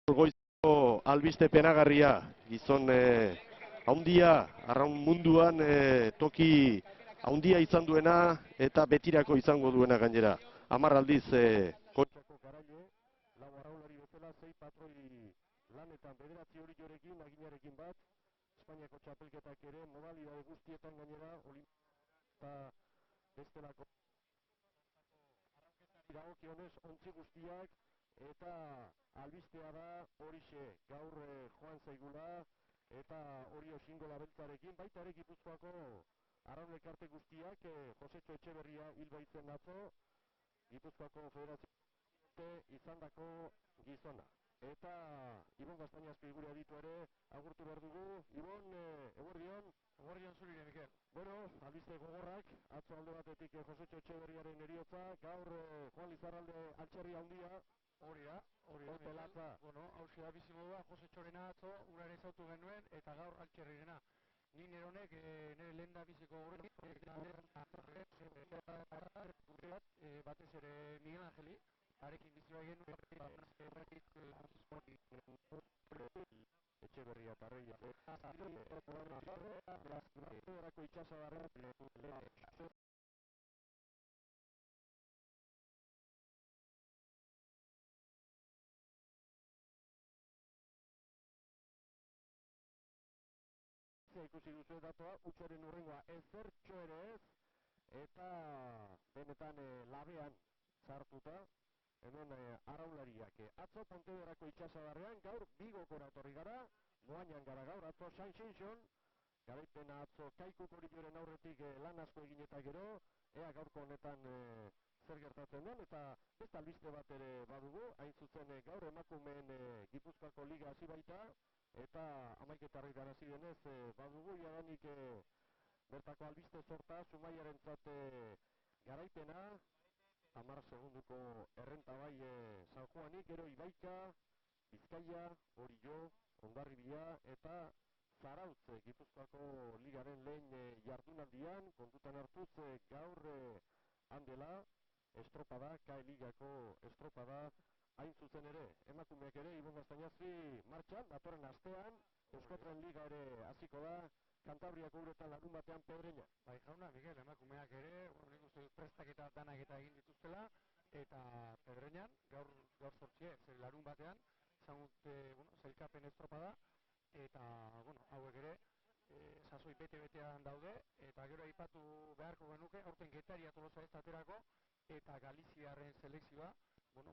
Goizko albiste penagarria, gizon haundia, arraun munduan toki haundia izan duena eta betirako izango duena gainera. 10 aldiz Kontxako Garaile, lau arraunlari bezala, 6 patroi lanetan, 9 hori jorekin, aginarekin bat, Espainiako txapelketak ere, modalidade guztietan gainera, eta bestelako dagokionez ontzi guztiak, eta albistea da horixe gaur joan zaigula eta hori osingola beltzarekin, baita ere Gipuzkoako arraun elkarte guztiak, Josetxo Etxeberria hil baitzen atzo, Gipuzkoako Federazio izandako gizona. Eta Ibon Gaztañazpi gure aditu ere agurtu behar dugu. Ibon, eguerdion? Eguerdion zuri, Mikel. Bueno, albiste gogorrak, atzo alde batetik Josetxo Etxeberriaren heriotza, gaur Juan Lizarralde altxerri handia. Hori da, Pelatza. Bueno, hausia da bizimodua, Josetxorena atzo, urare zautu genuen, eta gaur altxerrirena. Ni neronek, nire lehen da biziko horretik, batez ere Miguel Angeli, arekin bizi bai genuen, Etxeberria eta Arreia. Erako itxasadarra. Ikusi duzu datoa, utxoren urrengoa ezertxo ere ez, eta benetan labean sartuta, hemen arraunlariak. Atzo Pontevedrako itxasadarrean, gaur Bigokora etorri gara, Moañan gara gaur, atzo San-Xinxon, garaipena atzo Kaiku Korilloren aurretik lan asko egin eta gero, ea gaurko honetan zer gertatzen den, eta beste albiste bat ere badugu, hain zuzen gaur emakumeen Gipuzkoako liga hasi baita, eta 11 garazi denez badugu jadanik bertako albiste sorta, Zumaiaren zate garaipena, 10 segunduko errenta bai San Juanik, gero Ibaika, Bizkaia, Orillo, Hondarribia eta Zarautz Gipuzkoako ligaren lehen jardunaldian, kontutan hartuz gaur handela, estropada, KE Ligako estropada, hain zuzen ere, emakumeak ere, Ibon Gaztañazpi martxan, datorren astean, Euskotren Liga ere hasiko da, Kantabriako uretan larun batean Pedreña. Bai jauna, Miguel, emakumeak ere, nik uste dut prestaketa danak eta egin dituztela, eta Pedreñan, gaur sortxe, larun batean, izan dute, zailkapen estropada, eta, hauek ere, sasoi bete-betean daude, eta gero aipatu beharko genuke, aurten Getaria Tolosa ez aterako, eta Galiziarren selekzioa,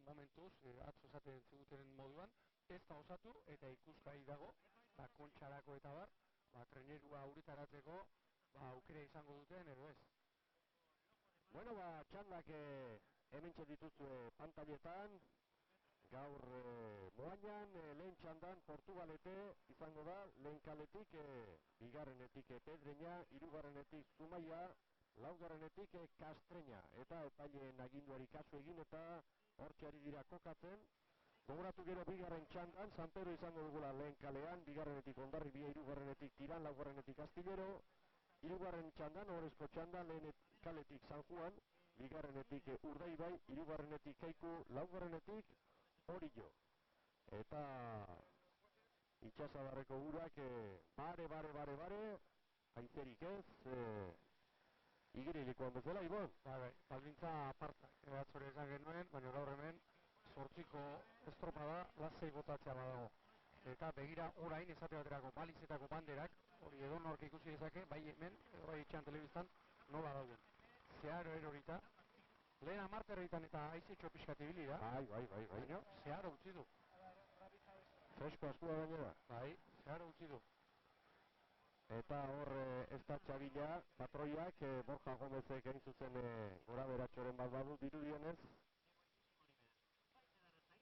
momentuz, atzo esaten zigutenen moduan, ez da osatu, eta ikuskai dago, kontxarako eta bar, trenerua uretaratzeko, aukera izango duten, edo ez. Bueno, txandak hemen dituzue pantailetan, gaur Moañan, lehen txandan Portugalete izango da, lehen kaletik, bigarrenetik Pedreña, hirugarrenetik Zumaia, laugarrenetik Kastreña, eta epaileen aginduari kasu egin eta hortxe ari dira kokatzen. Gogoratu gero bigarren txandan, San Pedro izango dugula lehen kalean, bigarrenetik Hondarribia, hirugarrenetik Tiran, laugarrenetik Astillero, hirugarren txandan, Ohorezko txanda, lehen kaletik San Juan, bigarrenetik Urdaibai, hirugarrenetik Kaiku, laugarrenetik Orillo. Eta itxasadarreko urak bare, haizerik ez, igerilikoan bezala, Ibon? Bai, baldintza aparta, atzore esan genuen, baina gaur hemen, sortziko estropada lasei botatzea badago. Eta begira orain esate baterako balizetako banderak, hori edonork ikusi dezake, bai hemen, bai itxan telebistan, nola dauden. Zeharo erorita, lehen amarterritan eta aizetxo pixkat ibili da. Bai. Baina, zeharo utzi du. Fresko askua gainera. Bai, zeharo utzi du. Eta hor ez da txabila, patroiak, Borja Gomezek egin zuzen gora beratxoren bat badu dirudienez.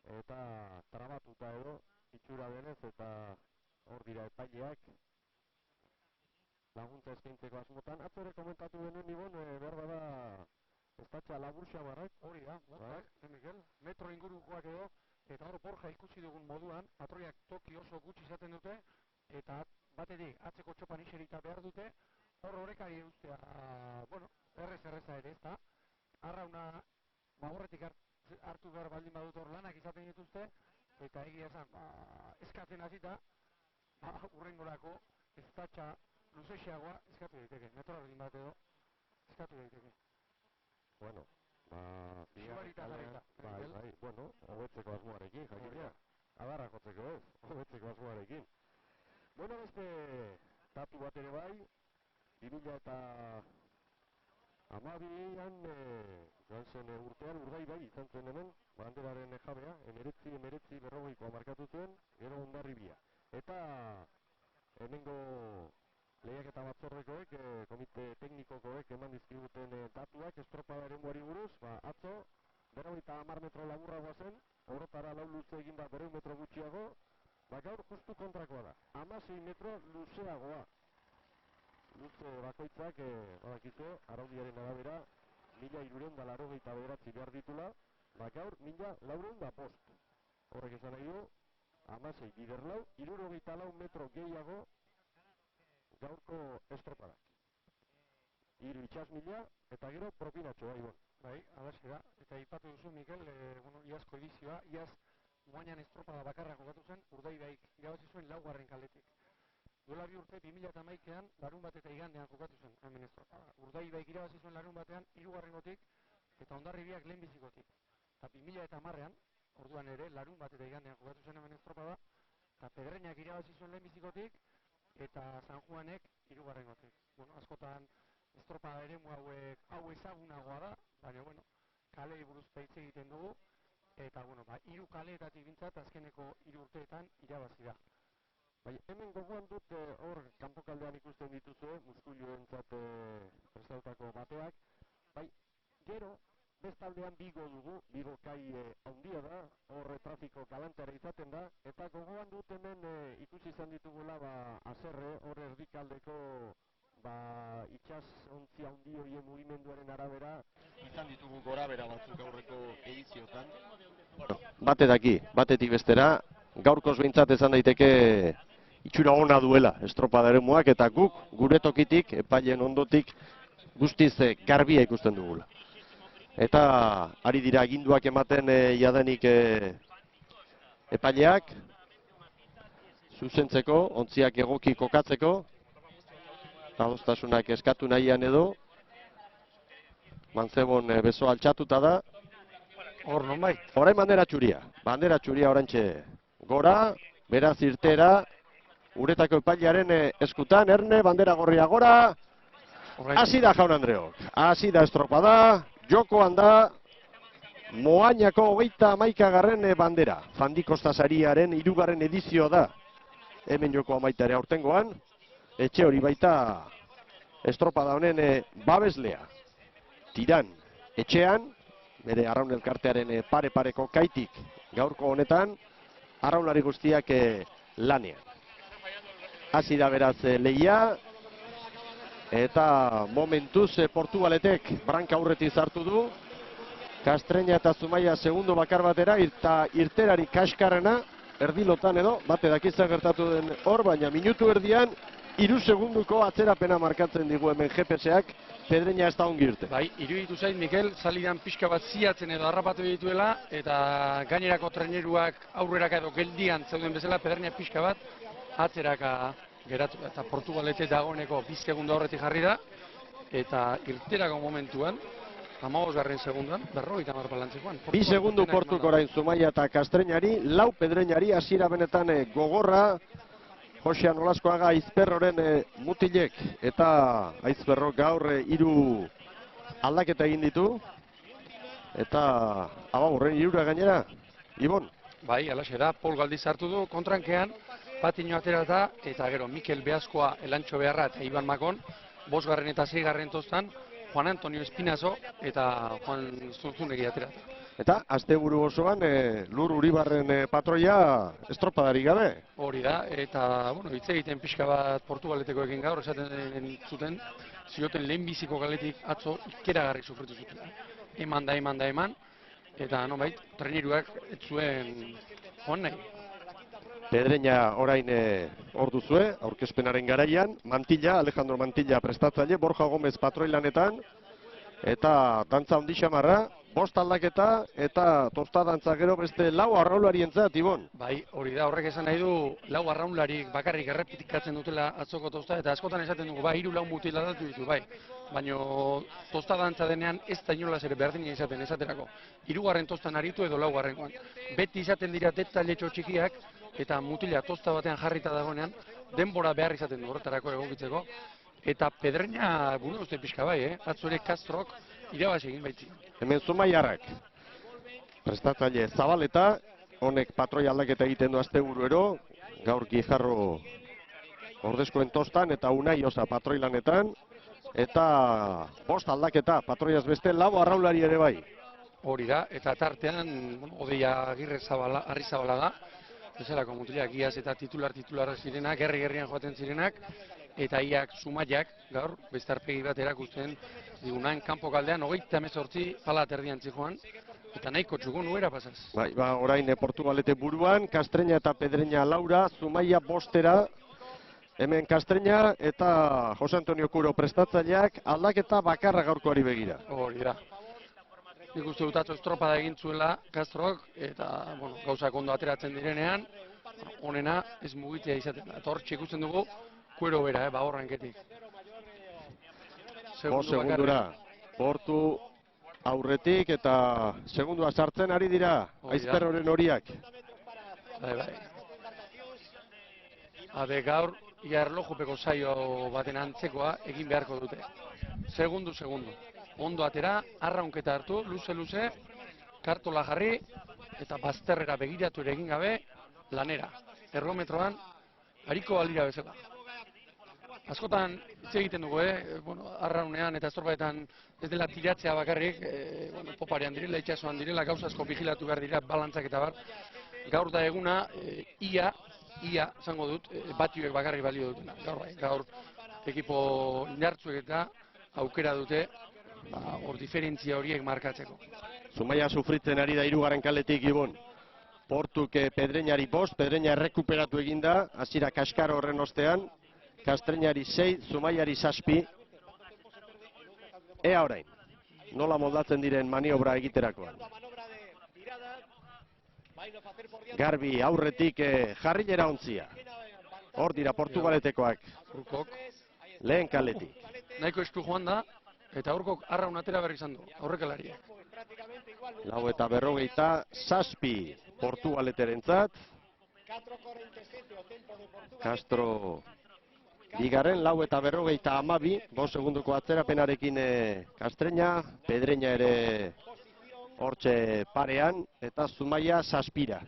Eta trabatuta edo, itxura denez, eta hor dira epaileak laguntza eskaintzeko asmotan. Atzo ere komentatu denuen Ibon, behar da estatxa laburxa barrak. Hori da, Miguel, metro ingurukoak edo, eta hor Borja ikusi dugun moduan, patroiak toki oso gutxi izaten dute, eta batetik atzeko txopan iserita behar dute, hor horrekari ustea, erreza ere ez da, arrauna, horretik hartu behar baldin badut hor lanak izaten dituzte, eta egia esan, eskatzen hasita, urrengorako estatxa luzexeagoa eskatu daiteke, metro erdin bat edo eskatu daiteke. Bueno, Sugarita jarrita. Bai, bueno, hobetzeko asmoarekin, jakina. Adarra jotzeko ez, hobetzeko asmoarekin. Bueno, beste datu bat ere bai, 2012an joan zen urtean Urdaibai izan zen hemen, banderaren jabea, emeretzi berrogeikoa markatu zuen, gero Hondarribia. Eta hemengo lehiaketa batzordekoek, komite teknikokoek eman dizkiguten datuak estropada eremuari buruz, atzo, 50 metro laburragoa zen, orotara lau luze egin da 200 metro gutxiago, gaur justu kontrakoa da, 16 metro luzeagoa. Luze bakoitzak, badakizu, araudiaren arabera, 1389 behar ditula, gaur 1405. Horrek esan nahi du, 16 bider lau, 74 metro gehiago gaurko estropadak. Hiru itxas mila, eta gero propinatxo, Bai, alaxe da, eta ipatu duzu, Mikel, iazko edizioa, iaz guainan estropada bakarra jokatu zen, Urdaibaik irabazi zuen 4. kaletik. Duela 2 urte, 2011an, larun bat eta igandean jokatu zen, hemen estropada. Urdaibaik irabazi zuen larun batean, 3. eta Hondarribiak lehenbizikotik. Eta 2010an, orduan ere, larun bat eta igandean jokatu zen hemen estropada, eta Pedreñak irabazi zuen lehenbizikotik, eta San Juanek 3. Bueno, askotan estropada eremu hau ezagunagoa da, baina, bueno, kalei buruz hitz egiten dugu, eta, bueno, 3 kaleetatik bintzat azkeneko 3 urteetan irabazi da. Bai, hemen gogoan dut, hor, kanpokaldean ikusten dituzue, muskuilioentzat prestatutako bateak, bai, gero, bestaldean Bigo dugu, Bigo kai handia da, hor trafiko galantara izaten da, eta gogoan dut hemen ikusi izan ditugula, azerre, hor erdikaldeko, itxasontzi handi horien mugimenduaren arabera, izan ditugu gorabera batzuk aurreko ediziotan. Batetik bestera, gaurkoz behintzat esan daiteke itxura ona duela estropada eremuak, eta guk gure tokitik, epailen ondotik, guztiz garbia ikusten dugula. Eta ari dira aginduak ematen jadanik epaileak, zuzentzeko, ontziak egoki kokatzeko, adostasunak eskatu nahian edo, Mantzebon beso altxatuta da. Hor, non bai? Orain bandera txuria orantxe gora, beraz irtera, uretako epailearen eskutan, Erne, bandera gorria gora, hasi da jaun Andreok, hasi da estropada, jokoan da, Moainako 31. bandera, Fandikostasariaren 3. edizioa da, hemen joko amaitare aurtengoan, etxe hori baita estropada honen babeslea. Tiran, etxean, bere arraun elkartearen pare-pareko kaitik gaurko honetan, arraunlari guztiak lanean. Hasi da beraz lehia, eta momentuz Portugaletek branka aurretik hartu du, Kastreña eta Zumaia segundo bakar batera, eta irterari kaskarrena, erdilotan edo, bate dakizan gertatu den hor, baina minutu erdian, 3 segunduko atzerapena markatzen digu hemen GPS-ak, Pedreña ez da ongi irte. Bai, iruditu zait, Mikel, salidan pixka bat ziatzen edo harrapatu dituela, eta gainerako treneruak aurreraka edo geldian zeuden bezala, Pedreña pixka bat atzeraka geratu, eta Portugalete dagoeneko 2 segundo horretik jarri da, eta irterako momentuan, 15. segunduan, 50 balantzekoan. 2 segundu portuko orain Zumaia eta Kastreñari, 4 Pedreñari, hasiera benetan gogorra, Josean Olaskoaga Aizperroren mutilek, eta Aizperro gaur 3 aldaketa egin ditu, eta horren 3 gainera, Ibon? Bai, alaxe da, Pol Galdiz hartu du, kontrankean, Patiño aterata, eta gero Mikel Beazkoa, Elantxo Beharra eta Iban Makon, 5. eta 6. tostan, Juan Antonio Espinazo eta Juan Zunzunegi aterata. Eta, asteburu osoan, Lur Uribarren patroia estropadari gabe. Hori da, eta, bueno, hitz egiten pixka bat Portugaletekoekin gaur, esaten zuten, zioten lehenbiziko galetik atzo ikeragarri sufritu zuten. Eman, eta, nonbait, treneruak ez zuen joan nahi. Pedreña orain hor duzue, aurkezpenaren garaian, Alejandro Mantilla prestatzaile, Borja Gomez patroilanetan, eta dantza handi xamarra, bost aldaketa eta tostadantza gero beste lau arraularientzat, Ibon. Bai, hori da, horrek esan nahi du, lau arraunlarik bakarrik errepikatzen dutela atzoko tosta, eta askotan esaten dugu, bai, hiru lau mutil aldatu ditu, bai. Baina tostadantza denean ez da inolaz ere berdina izaten, esaterako. Hirugarren tostan aritu edo laugarrengoan. Beti izaten dira detailetxo txikiak, eta mutila tosta batean jarrita dagoenean, denbora behar izaten du horretarako egokitzeko. Eta Pedreña, gure uste pixka bai, atzo ere Castrok irabazi egin baitzi. Hemen Zumaiarrak. Prestatzaile Zabaleta, honek patroi aldaketa egiten du asteburuero, gaur Gijarro ordezkoen tostan eta Unai Osa patroi lanetan, eta bost aldaketa patroiaz beste lau arraulari ere bai. Hori da, eta tartean, Odeia Arrizabalaga, bezalako mutilak iaz eta titular zirenak, gerrian joaten zirenak, eta iak Zumaiak, gaur, beste arpegi bat erakusten, digunan, kanpo kaldean, 38 pala aterdian joan, eta nahiko txugun nuera pasaz. Bai, orain Portugalete buruan, Castreña eta Pedreña Laura, Zumaia bostera, hemen Castreña eta Jose Antonio Kuro prestatzaileak aldaketa bakarra gaurkoari begira. Hori da. Nik uste dut atzo estropada egin zuela Castrok, eta gauzak ondo ateratzen direnean, honena ez mugitzea izaten. Eta hor ikusten dugu, kuero bera, horrenketik. Segundura, Portu aurretik eta segundua sartzen ari dira, Aizperroren horiak. Bai. Gaur, ia erlojupeko saio baten antzekoa egin beharko dute. Segundu. Ondo atera, arraunketa hartu, luze, kartola jarri, eta bazterrera begiratu ere egin gabe, lanera. Errometroan, hariko balira bezala. Askotan hitz egiten dugu, arraunean eta estropaetan ez dela tiratzea bakarrik, poparean direla, itxasuan direla, gauza asko vigilatu behar dira, balantzak eta bar. Gaur da eguna, ia, zango dut, batioek bakarrik balio dutena. Gaur ekipo indartzuek eta aukera dute, hor diferentzia horiek markatzeko. Zumaia sufritzen ari da hirugarren kaletik, Ibon. Portuk Pedreñari bost, Pedreña errekuperatu eginda, hasiera kaskar horren ostean, Castreñari 6, Zumaiari 7. Ea orain, nola moldatzen diren maniobra egiterakoan. Garbi aurretik jarrilera ontzia. Hor dira Portugaletekoak. Lehen kaletik. Nahiko esku joan da, eta aurkok arraun atera berri izan du, aurrekalariak. 4:27 Portugaleterentzat. Castro bigarren, 4:52, 5 segunduko atzerapenarekin Castreña, Pedreña ere hortxe parean, eta Zumaia 7.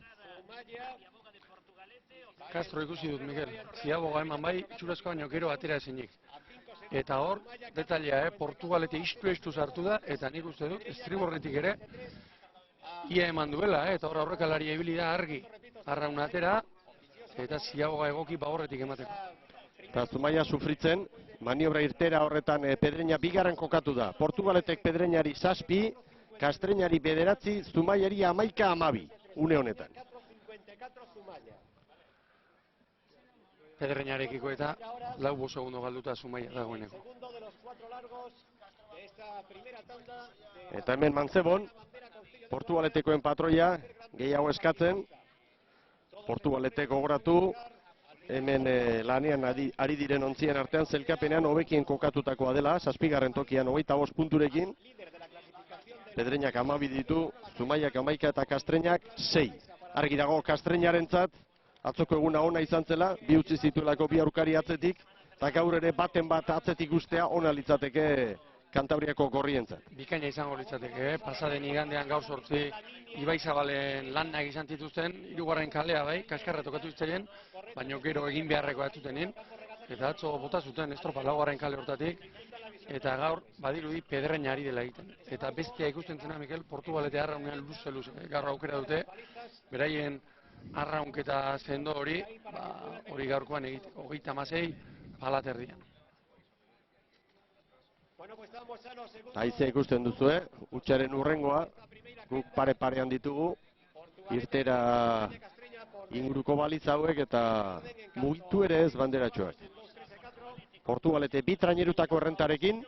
Castro ikusi dut, Miguel, ziaboga eman bai, itxurazko baino gero atera ezinik. Eta hor, detailea, Portugalete istu sartu da, eta nik uste dut, estriborretik ere, ia eman duela, eta hor aurrekalaria ibili da argi, arraun atera, eta ziaboga egoki horretik emateko. Eta Zumaia sufritzen, maniobra irtera horretan Pedreña bigarren kokatu da. Portugaletek Pedreñari 7, Castreñari 9, Zumaiari 11-12, une honetan. Pedreñarekiko eta 4 segundo galduta Zumaia dagoeneko. Eta hemen Mantzebon, Portugaletekoen patroia, gehiago eskatzen, Portugalete gogoratu, hemen lanean ari diren ontzien artean, zelkapenean hobekien kokatutakoa dela, 7. tokian 25 punturekin, Pedreñak 12 ditu, Zumaiak 11 eta Castreñak 6. Argi dago Castreñarentzat, atzoko eguna ona izan zela, bi utzi zituelako bi aurkari atzetik, eta gaur ere baten bat atzetik ustea ona litzateke Kantabriako gorrientzat. Bikaina izango litzateke, pasaden igandean gaur 8 Ibai Zabalen lanak izan zituzten, 3. kalea bai, kaskarra tokatu zitzaien, baina gero egin beharreko atzutenin, eta atzo bota zuten estropa 4. kale hortatik, eta gaur badirudi Pedreña ari dela egiten. Eta bestea ikusten zena, Mikel, Portugalete arraunean luze, gaur aukera dute, beraien arraunketa sendo hori gaurkoan egiteko, 36 palaterdian. Haizea ikusten duzue, hutsaren urrengoa, guk pare-parean ditugu, irtera inguruko balitz hauek eta mugitu ere ez banderatxoak. Portugalete bi trainerutako errentarekin,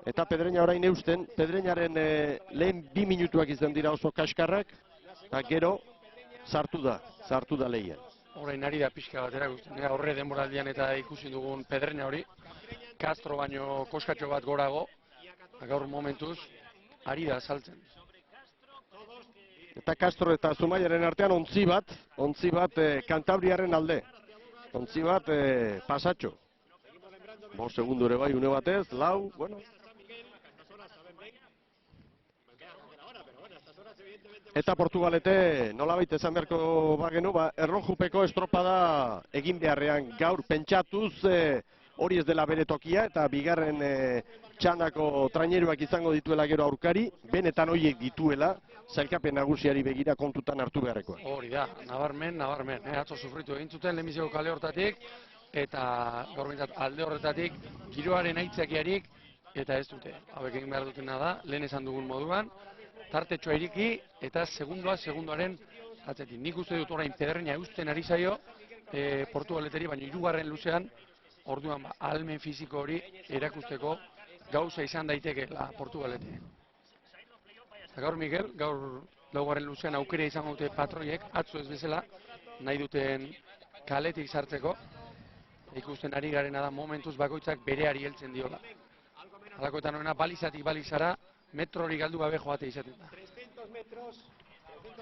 Eta Pedreña orain eusten, Pedreñaren lehen 2 minutuak izan dira oso kaskarrak, eta gero sartu da lehian. Orain ari da pixka bat erakusten, aurre denboraldian eta ikusi dugun Pedreña hori, Castro baino koskatxo bat gorago, gaur momentuz, ari da saltzen. Eta Castro eta Zumaiaren artean ontzi bat Kantabriaren alde. Ontzi bat pasatxo. 5 segundu ere bai, une batez, lau, bueno. Eta Portugalete nolabait esan beharko bagenu, erlojupeko estropada egin beharrean gaur pentsatuz hori ez dela bere tokia eta bigarren txandako traineruak izango dituela gero aurkari, benetan horiek dituela, sailkapen nagusiari begira kontutan hartu beharrekoa. Hori da, nabarmen, atzo sufritu egin zuten lehenbiziko kale hortatik, eta gaur bintzat alde horretatik giroaren aitzakiarik, eta ez dute. Hauek egin behar dutena da, lehen esan dugun moduan, tartetxoa iriki eta segundoaren atzetik. Nik uste dut orain Pedreña eusten ari zaio Portugaleteri, baina 3. luzean, orduan ahalmen fisiko hori erakusteko gauza izan daitekeela Portugalete. Gaur Miguel, gaur 4. luzean aukera izango dute patroiek, atzo ez bezala, nahi duten kaletik sartzeko, ikusten ari garena da momentuz bakoitzak bereari heltzen diola. Halakoetan horrena balizatik balizara, metro hori galdu gabe joate izaten da.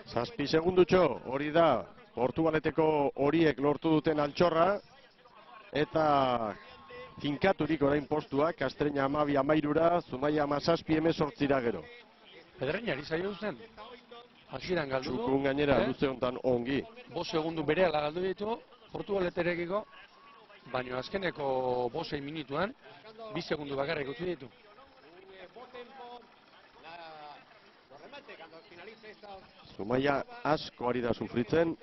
7 segundutxo, hori da, Portugaleteko horiek lortu duten altxorra, eta finkaturik orain postua, Castreña 12-13, Zumaia 17-18 gero. Pedreña ari zaio zen, hasieran galdu du. Txukun gainera, luze honetan ongi. 5 segundu berehala galdu ditu, Portugaleterekiko, baina azkeneko 5 minutuan, 2 segundu bakarrik utzi ditu. Zumaia asko ari da sufritzen,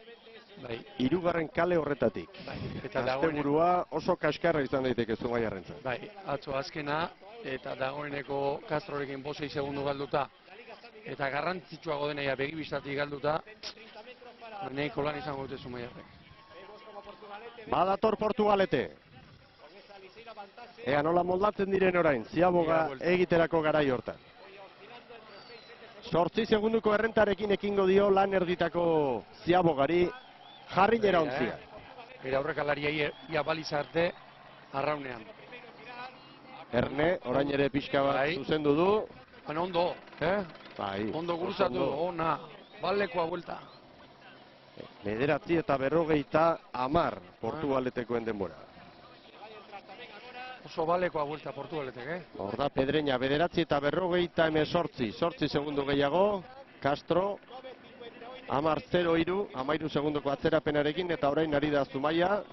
Bai. 3. kale horretatik. Bai. Eta asteburua oso kaskarra izan daiteke Zumaiarrentzat. Bai, atzo azkena, eta dagoeneko Castrorekin 5 segundu galduta, eta garrantzitsuago denaia begibistatik galduta, nahiko lan izango dute Zumaiarrek. Badator Portugalete. Ea nola moldatzen diren orain, Ziaboga egiterako garai hortan. 8 segunduko errentarekin ekingo dio lan erditako Ziabogari, jarri nera ontzia. Bere aurrekalaria ia balizarte arraunean. Erne, orain ere pixka bat zuzendu du. Baina ondo, Bai. Ondo gurzatu, ona, balekoa buelta. 9:40 Portugaletekoen denbora. Oso balekoa buelta Portugaletek, Hor da Pedreña, 9:40, 8 segundu gehiago, Castro, 10-0-3, 13 segundoko atzerapenarekin, eta orain ari da Zumaia.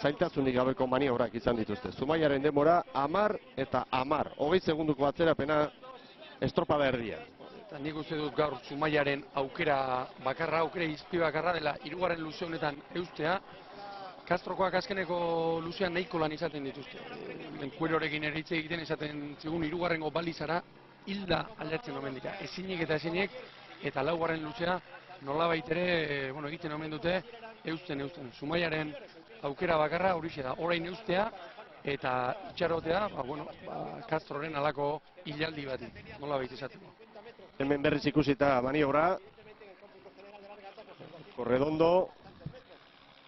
Zaintasunik gabeko maniobrak izan dituzte. Zumaiaren denbora 10 eta 10, 20 segunduko atzerapena estropada erdia. Eta nik uste dut gaur Zumaiaren aukera izpi bakarra dela 3. luze honetan eustea. Castrokoak azkeneko luzean nahiko lan izaten dituzte. Kuerorekin eritze egiten esaten zigun 3. balizara hilda aldatzen omen dira. Ezinik eta ezinik, eta 4. luzea nolabait ere egiten omen dute eusten. Zumaiaren aukera bakarra horixe da, orain eustea eta itxarotea, Castroren alako hilaldi bati, nolabait esateko. Hemen berriz ikusita maniobra. Corredondo.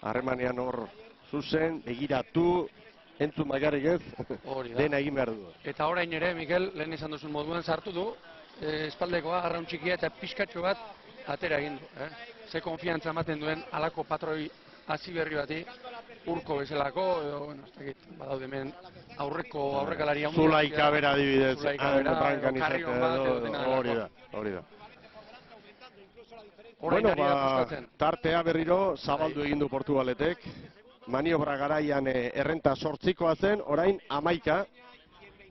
Harremanean hor zuzen, begiratu, entzun bakarrik ez, dena egin behar du. Eta orain ere, Mikel, lehen esan duzun moduan sartu du, espaldekoa, arraun txikia eta pixkatxo bat atera egin du. Ze konfiantza ematen duen alako patroi hasi berri bati, urko bezalako, badaude hemen aurrekalari handia. Zulaika bera adibidez, hori da. Bueno, tartea berriro zabaldu egin du Portugaletek. Maniobra garaian errenta 8koa zen, orain 11.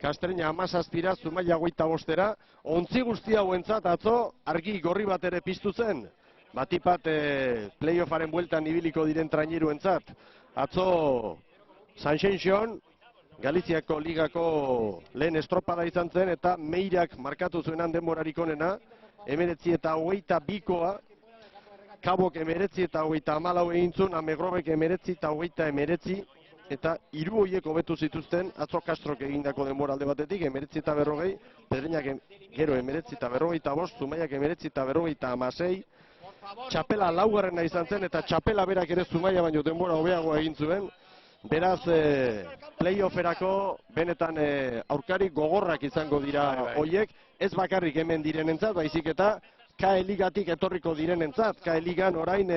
Castreña 17, Zumaia 25. Ontzi guzti hauentzat atzo argi gorri bat ere piztu zen. Batipat playoffaren bueltan ibiliko diren traineruentzat. Atzo Sanxenxon, Galiziako ligako lehen estropada izan zen, eta Meirak markatu zuenan denborarik onena, 19-22koa, Kabok 19-24 egin zuen, Amegrobek 19-19, eta 3 horiek hobetu zituzten atzo Castrok egindako denbora alde batetik, 19:40, Pedreñak gero 19:45, Zumaiak 19:56, txapela laugarrena izan zen, eta txapela berak ere Zumaia baino denbora hobeagoa egin zuen. Beraz, playofferako benetan aurkari gogorrak izango dira horiek, ez bakarrik hemen direnentzat, baizik eta KE Ligatik etorriko direnentzat. KE Ligan orain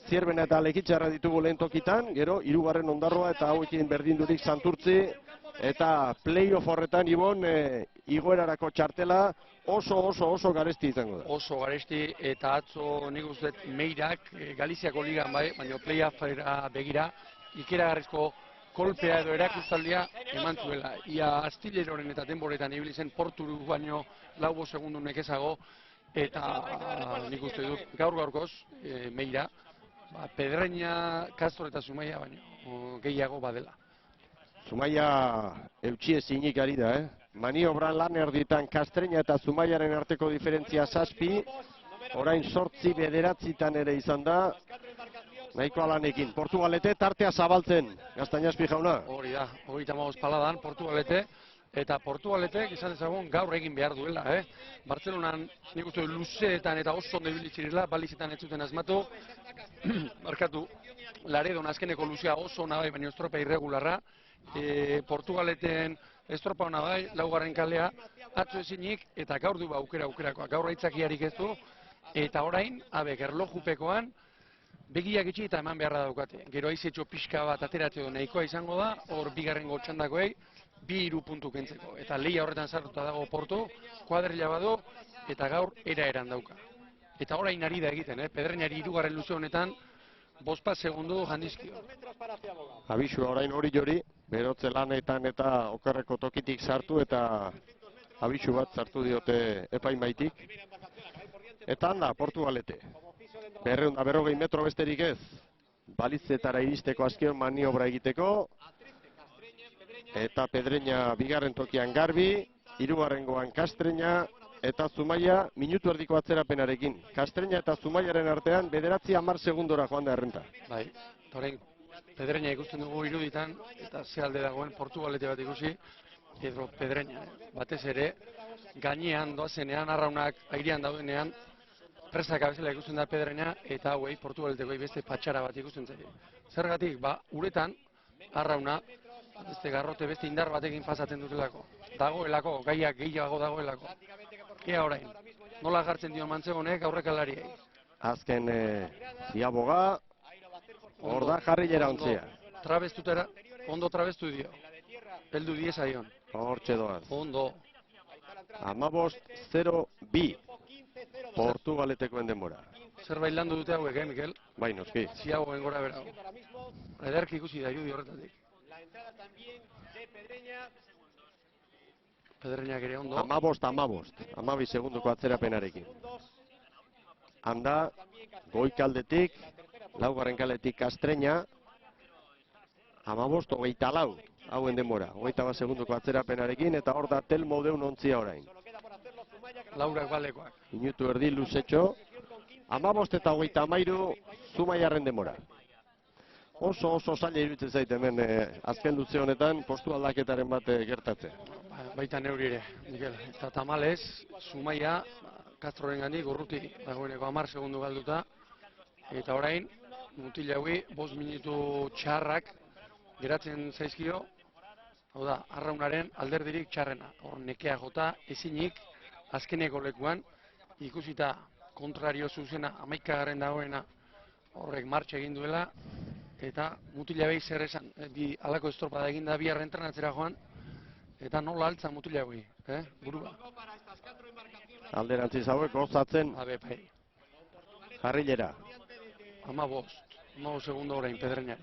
Zierbena eta Lekitxarra ditugu lehen tokitan, gero 3. Ondarroa eta hauekin berdindurik Santurtzi, eta playoff horretan Ibon igoerarako txartela oso garesti izango da. Oso garesti, eta atzo nik uste Meirak Galiziako ligan bai, baina playoffera begira ikeragarrizko kolpea edo erakustaldia eman zuela. Ia Astilleroren eta denboretan ibili zen Porturu baino 4 segundu nekezago, eta nik uste dut gaur-gaurkoz Meira Pedreña, Castro eta Zumaia baino gehiago badela. Zumaia eutxiezinik ari da, Maniobran lan erditan Castreña eta Zumaiaren arteko diferentzia 7, orain 8-9 ere izan da, nahiko alanekin. Portugalete tartea zabaltzen, Gaztañazpi jauna. Hori da, 35 paladan Portugalete, eta Portugaletek izan dezagun gaur egin behar duela, Bartzelonan nik uste luzeetan eta oso ondo ibili zirela, balizetan ez zuten asmatu, markatu, Laredon azkeneko luzea oso ona bai, baina estropa irregularra, Portugaleten estropa ona bai, 4. kalea, atzo ezinik, eta gaur du aukerakoa, gaur aitzakiarik ez du, eta orain, erlojupekoan, begiak itxi eta eman beharra daukate. Gero aizetxo pixka bat ateratzeo nahikoa izango da, hor bigarrengo txandakoei, 2-3 puntu kentzeko. Eta lehia horretan sartuta dago Porto, kuadrilla badu, eta gaur eran dauka. Eta orain ari da egiten, Pedreñari 3. luze honetan, 5 segundu jandizkio. Abisua orain hori jori, berotze lanetan eta okerreko tokitik sartu, eta abisu bat sartu diote epaimaitik. Eta handa, Portugalete. 240 metro besterik ez, balizetara iristeko azken maniobra egiteko, eta Pedreña bigarren tokian Garbi, 3. Castreña, eta Zumaia minutu erdiko atzerapenarekin. Castreña eta Zumaiaren artean 9-10 segundora joan da errenta. Bai, eta orain Pedreña ikusten dugu iruditan, eta ze alde dagoen Portugalete bat ikusi, edo Pedreña, batez ere, gainean doazenean, arraunak airean daudenean, presaka bezala ikusten da Pedreña, eta hauei Portugaleteko beste patxara bat ikusten zaio. Zergatik, uretan, arrauna, beste garrote, beste indar batekin pasatzen dutelako. Dagoelako, gaiak gehiago dagoelako. Ea orain, nola jartzen dio Mantzegonek aurrekalariei. Azken ziaboga, hor da jarrilera ontzia. Trabestutera, ondo trabestu dio. Heldu diezaion. Hortxe doaz. Ondo. 15-0-2. Portugaletekoen denbora. Zerbait landu dute hauek, Mikel? Bai, noski. Ziagoen gora berago. Ederki ikusi da, irudi horretatik. Pedreñak ere ondo. 15-12. 12 segunduko atzerapenarekin. Handa, goikaldetik, 4. kaletik Castreña, 15-24. Hauen denbora, 21 segunduko atzerapenarekin, eta hor da Telmo deun ontzia orain. Laurak balekoak. Minutu erdi luzetxo, 15-13 Zumaiaren denbora. Oso zaila iruditzen zait hemen azken luze honetan postu aldaketaren bat gertatzea. Baita neuri ere, Mikel. Eta tamalez, Zumaia, Castroren gandik, urruti dagoeneko 10 segundu galduta, eta orain, mutil jaui, 5 minutu txarrak geratzen zaizkio, hau da, arraunaren alderdirik txarrena. Hor nekea jota, ezinik, azkeneko lekuan, ikusita kontrario zuzena, 11. dagoena, horrek martxa egin duela, eta mutila behi zer esan, bi alako estropada eginda biharra entrenatzera joan, eta nola altza mutila behi, burua. Alderantziz hauek gozatzen jarrilera. 15 segundo orain Pedreñari.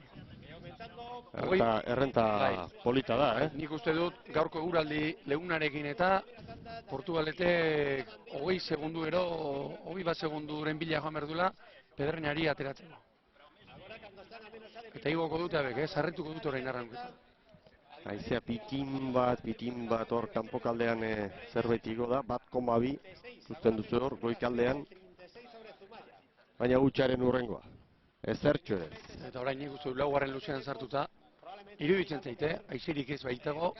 Errenta polita da, Nik uste dut gaurko eguraldi legunarekin eta Portugaletek 20 segundu ero, 21 segunduren bila joan berdula Pedreñari ateratzeko. Eta igoko dute abek, sarrituko dute orain arranketa. Haizea pitin bat hor kanpokaldean zerbait igo da, 1,2 ikusten duzu hor, goikaldean, baina hutsaren urrengoa. Ezertxo ere. Eta orain nik uste dut 4. luzean sartuta, iruditzen zaite, aizirik ez baitago,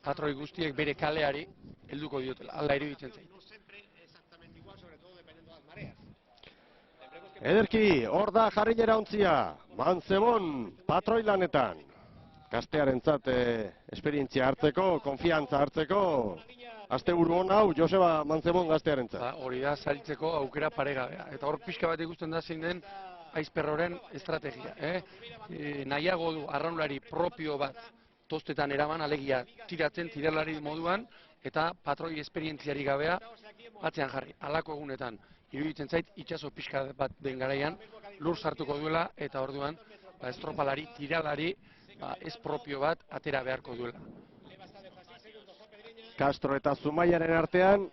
patroi guztiek bere kaleari helduko diotela, hala iruditzen zaite. Ederki, hor da jarrilera ontzia, Manzebon patroi lanetan. Gaztearentzat esperientzia hartzeko, konfiantza hartzeko, asteburu hon hau Joseba Manzebon gaztearentzat. Hori da, zailtzeko aukera paregabea. Eta hor pixka bat ikusten da zein den aizperroren estrategia. Nahiago du arraunlari propio bat tostetan eraman, alegia tiratzen, tiralari moduan, eta patroi esperientziari gabea batzean jarri. Halako egunetan, iruditzen zait, itxaso pixka bat den garaian, lur sartuko duela, eta orduan estropalari, tiralari, ez propio bat atera beharko duela. Castro eta Zumaiaren artean,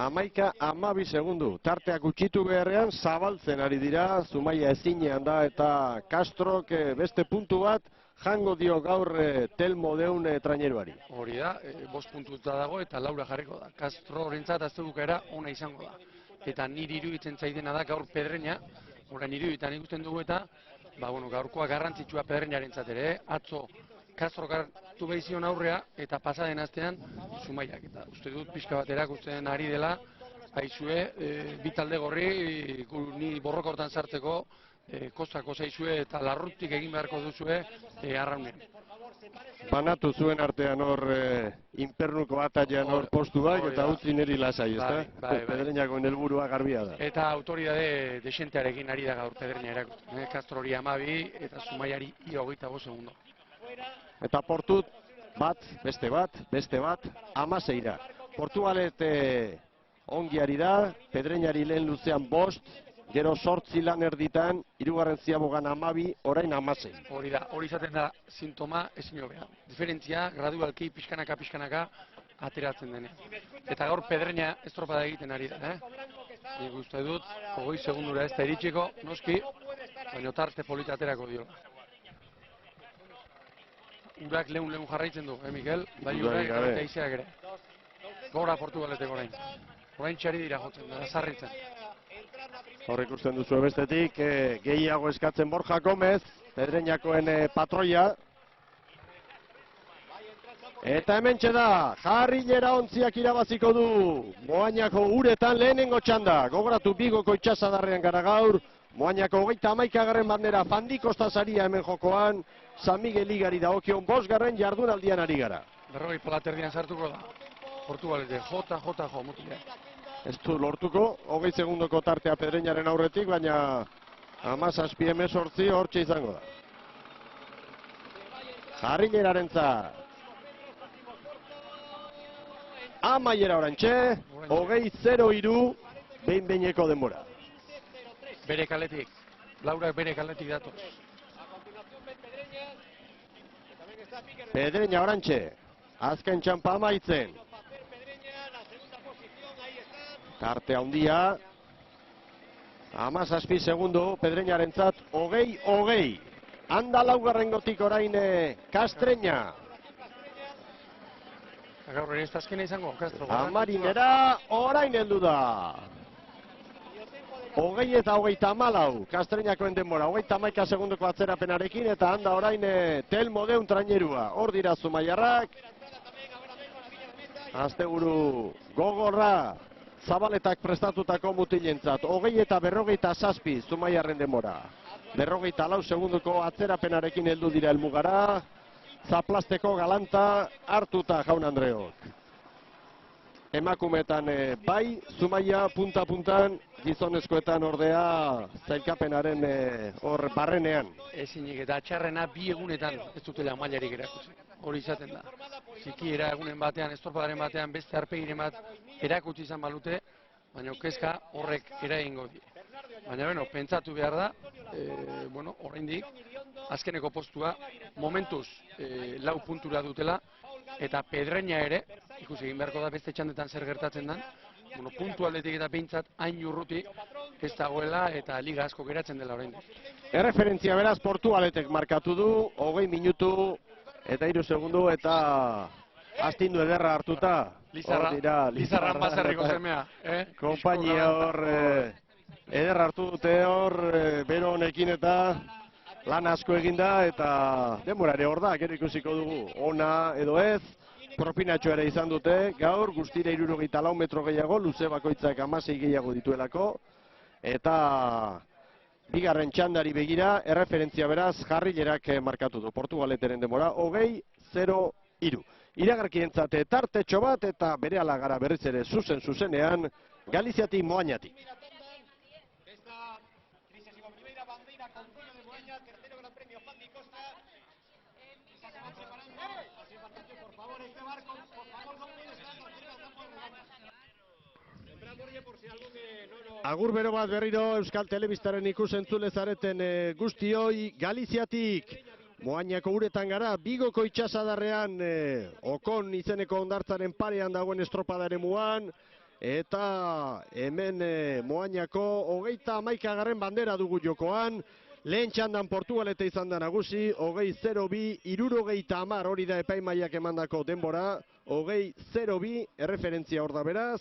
11-12 segundu. Tarteak utxitu beharrean, zabaltzen ari dira, Zumaia ezinean da, eta Castrok beste puntu bat, jango dio gaur Telmo deun traineruari. Hori da, 5 puntuta dago eta Laura jarriko da. Castro horrentzat azte bukaera ona izango da. Eta niri iruditzen zaidena da gaur Pedreña, orain iruditan ikusten dugu eta, gaurkoa garrantzitsua Pedreñarentzat ere, atzo Castro hartu behizion aurrea eta pasaden astean Zumaiak. Eta uste dut pixka bat erakusten ari dela, haizue, bi talde gorri, ni borroka hortan sartzeko, kostako zaizue eta larrutik egin beharko duzue arraunean. Banatu zuen artean hor inpernuko bataian hor postuak eta utzi niri lasai, ezta? Pedreñako helburua garbia da. Eta autoridade desentearekin ari da gaur Pedreña erakusten. Castro hori 12 eta Zumaiari 25 segundo. Eta Portut beste bat, 16ra. Portugalet ongiari da, Pedreñari lehen luzean 5, gero 8 lan erditan, hirugarren ziabogan 12, orain 16. Hori da, hori izaten da sintoma ezin hobea. Diferentzia, gradualki, pixkanaka, ateratzen denean. Eta gaur Pedreña estropada egiten ari da, Nik uste dut, 20 segundura ez da iritsiko, noski, baina tarte polita aterako diola. Urak lehun jarraitzen du, Mikel? Bai urak eta izeak ere. Gora Portugaleteko orain. Orain txari dira jotzen, da sarritzen. Hor ikusten duzu bestetik, gehiago eskatzen Borja Gomez, Pedreñakoen patroia. Eta hementxe da, jarrilera ontziak irabaziko du, Moañako uretan lehenengo txanda. Gogoratu Bigoko itxasadarrean gara gaur, Moañako 31. bandera Fandikosta saria hemen jokoan, San Miguel Ligari dagokion 5. jardunaldian ari gara. 40 palaterdian sartuko da, Portugalete, JJ mutila. Ez du lortuko, 20 segundoko tartea Pedreñaren aurretik, baina 17-18 hortxe izango da. Jarrilerarentzat. Amaiera orantxe, 20-03, behin-behineko denbora. Bere kaletik, Laurak bere kaletik datoz. Pedreña orantxe, azken txampa amaitzen. Tarte handia, 17 segundu, Pedreñarentzat, 20-20. Handa laugarrengotik orain Castreña. Gaur ere ez azkena izango, Castro. Amarinera, orain heldu da. 20-24, Castreñakoen denbora, 31 segundoko atzerapenarekin, eta handa orain Telmo deun trainerua. Hor dira Zumaiarrak. Asteburu gogorra, Zabaletak prestatutako mutilentzat. 20-47 Zumaiarren denbora. 44 segundoko atzerapenarekin heldu dira helmugara. Zaplasteko galanta hartuta Jaun Andreok. Emakumetan bai, Zumaia punta-puntan, gizonezkoetan ordea zailkapenaren hor barrenean. Ezinik eta txarrena 2 egunetan ez dutela mailarik erakutsi. Hori izaten da. Zikiera egunen batean, estropadaren batean, beste arpegiren bat erakutsi izan balute, baina kezka horrek eragingo di. Baina, pentsatu behar da, oraindik, azkeneko postua, momentuz 4 puntura dutela, eta Pedreña ere, ikusi egin beharko da beste txandetan zer gertatzen den, puntu aldetik eta behintzat hain urruti ez dagoela eta liga asko geratzen dela oraindik. Erreferentzia beraz Portugaletek markatu du, 20 minutu eta 3 segundu eta astindu ederra hartuta. Lizarran baserriko semea. Kompainia hor ederra hartu dute hor, bero honekin eta lan asko eginda eta denbora ere hor da, gero ikusiko dugu ona edo ez. Propinatxo ere izan dute, gaur guztira 64 metro gehiago, luze bakoitzak 16 gehiago dituelako. Eta bigarren txandari begira, erreferentzia beraz, jarrilerak markatu du. Portugaleteren denbora, 20-0-3. Iragarkientzat tartetxo bat eta berehala gara berriz ere zuzenean, Galiziatik Moañatik. Agur bero bat berriro Euskal Telebistaren ikusentzule zareten guztioi, Galiziatik Moañako uretan gara, Bigoko itxasadarrean Okon izeneko hondartzaren parean dagoen estropadaren muan, eta hemen Moañako 31. bandera dugu jokoan. Lehen txandan Portugalete izan da nagusi, 20-0-2, 70 hori da epaimaiak emandako denbora, 20-0-2, erreferentzia hor da beraz.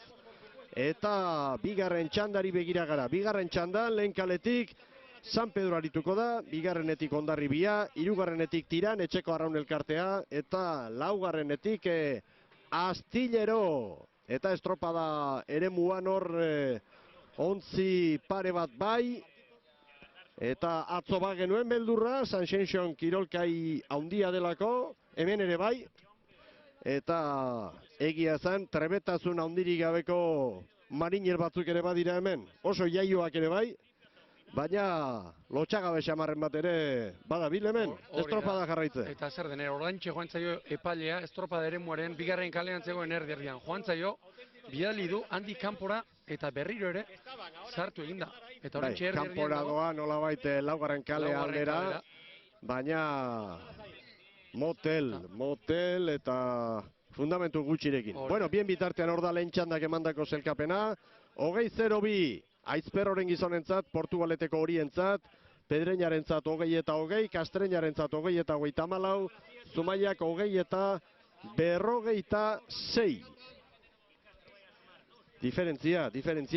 Eta bigarren txandari begira gara. Bigarren txandan, lehen kaletik, San Pedro arituko da, bigarrenetik Hondarribia, hirugarrenetik Tiran, etxeko arraun elkartea, eta laugarrenetik Astillero. Eta estropada ere muan hor ontzi pare bat bai, eta atzo genuen beldurra, San Xenxon kirolkai handia delako, hemen ere bai, eta egia zen, trebetasun handirik gabeko mariner batzuk ere badira hemen, oso jaioak ere bai, baina lotxagabe xamarren bat ere badabil hemen, estropada jarraitze. Eta zer den, oraintxe joan zaio epailea, estropada ere muaren, bigarren kalean zegoen erdian, joan zaio, bidali du, handi kanpora, eta berriro ere, sartu eginda. Eta oraintxe erdian kanpora doa, nolabait laugarren kale aldera, baina motel eta fundamentu gutxirekin. Bueno, bien bitartean hor da lehen txandak emandako zelkapena, 20-0-2, Aizperroren gizonentzat, Portugaleteko horientzat, Pedreñarentzat 20-20, Kastreñarentzat 20-24, Zumaiak 20-56. Diferentzia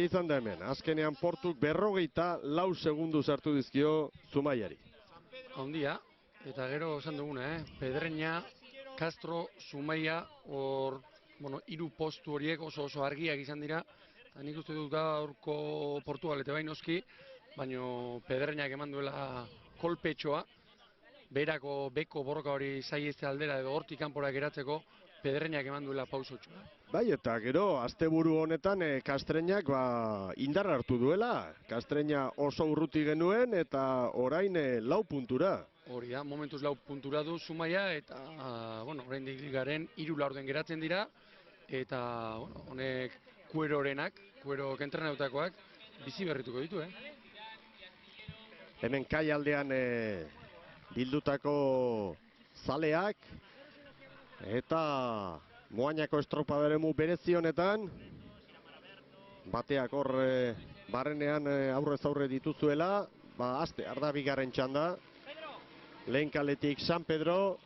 izan da hemen. Azkenean Portuk 54 segundu sartu dizkio Zumaiari. Handia, eta gero esan duguna, Pedreña, Castro, Zumaia, hor, hiru postu horiek oso argiak izan dira. Eta nik uste dut gaurko Portugalete bain oski, baina Pedreñak eman duela kolpetxoa, berako beko borroka hori zaiezte aldera edo hortik kanpora geratzeko, Pedreñak eman duela pausotxoa. Bai, eta gero, asteburu honetan Kastreñak indar hartu duela. Kastreña oso urruti genuen eta orain 4 puntura. Hori da, momentuz 4 puntura du Zumaia eta, orain garen 3 laurden geratzen dira, eta, honek kuerorenak, kuero entrenautakoak, bizi berrituko ditu, Hemen kai aldean bildutako zaleak, eta Moañako estropadaremu berezi honetan, bateak hor barrenean aurrez aurre dituzuela, aste, arda bigarren txanda, lehen kaletik San Pedro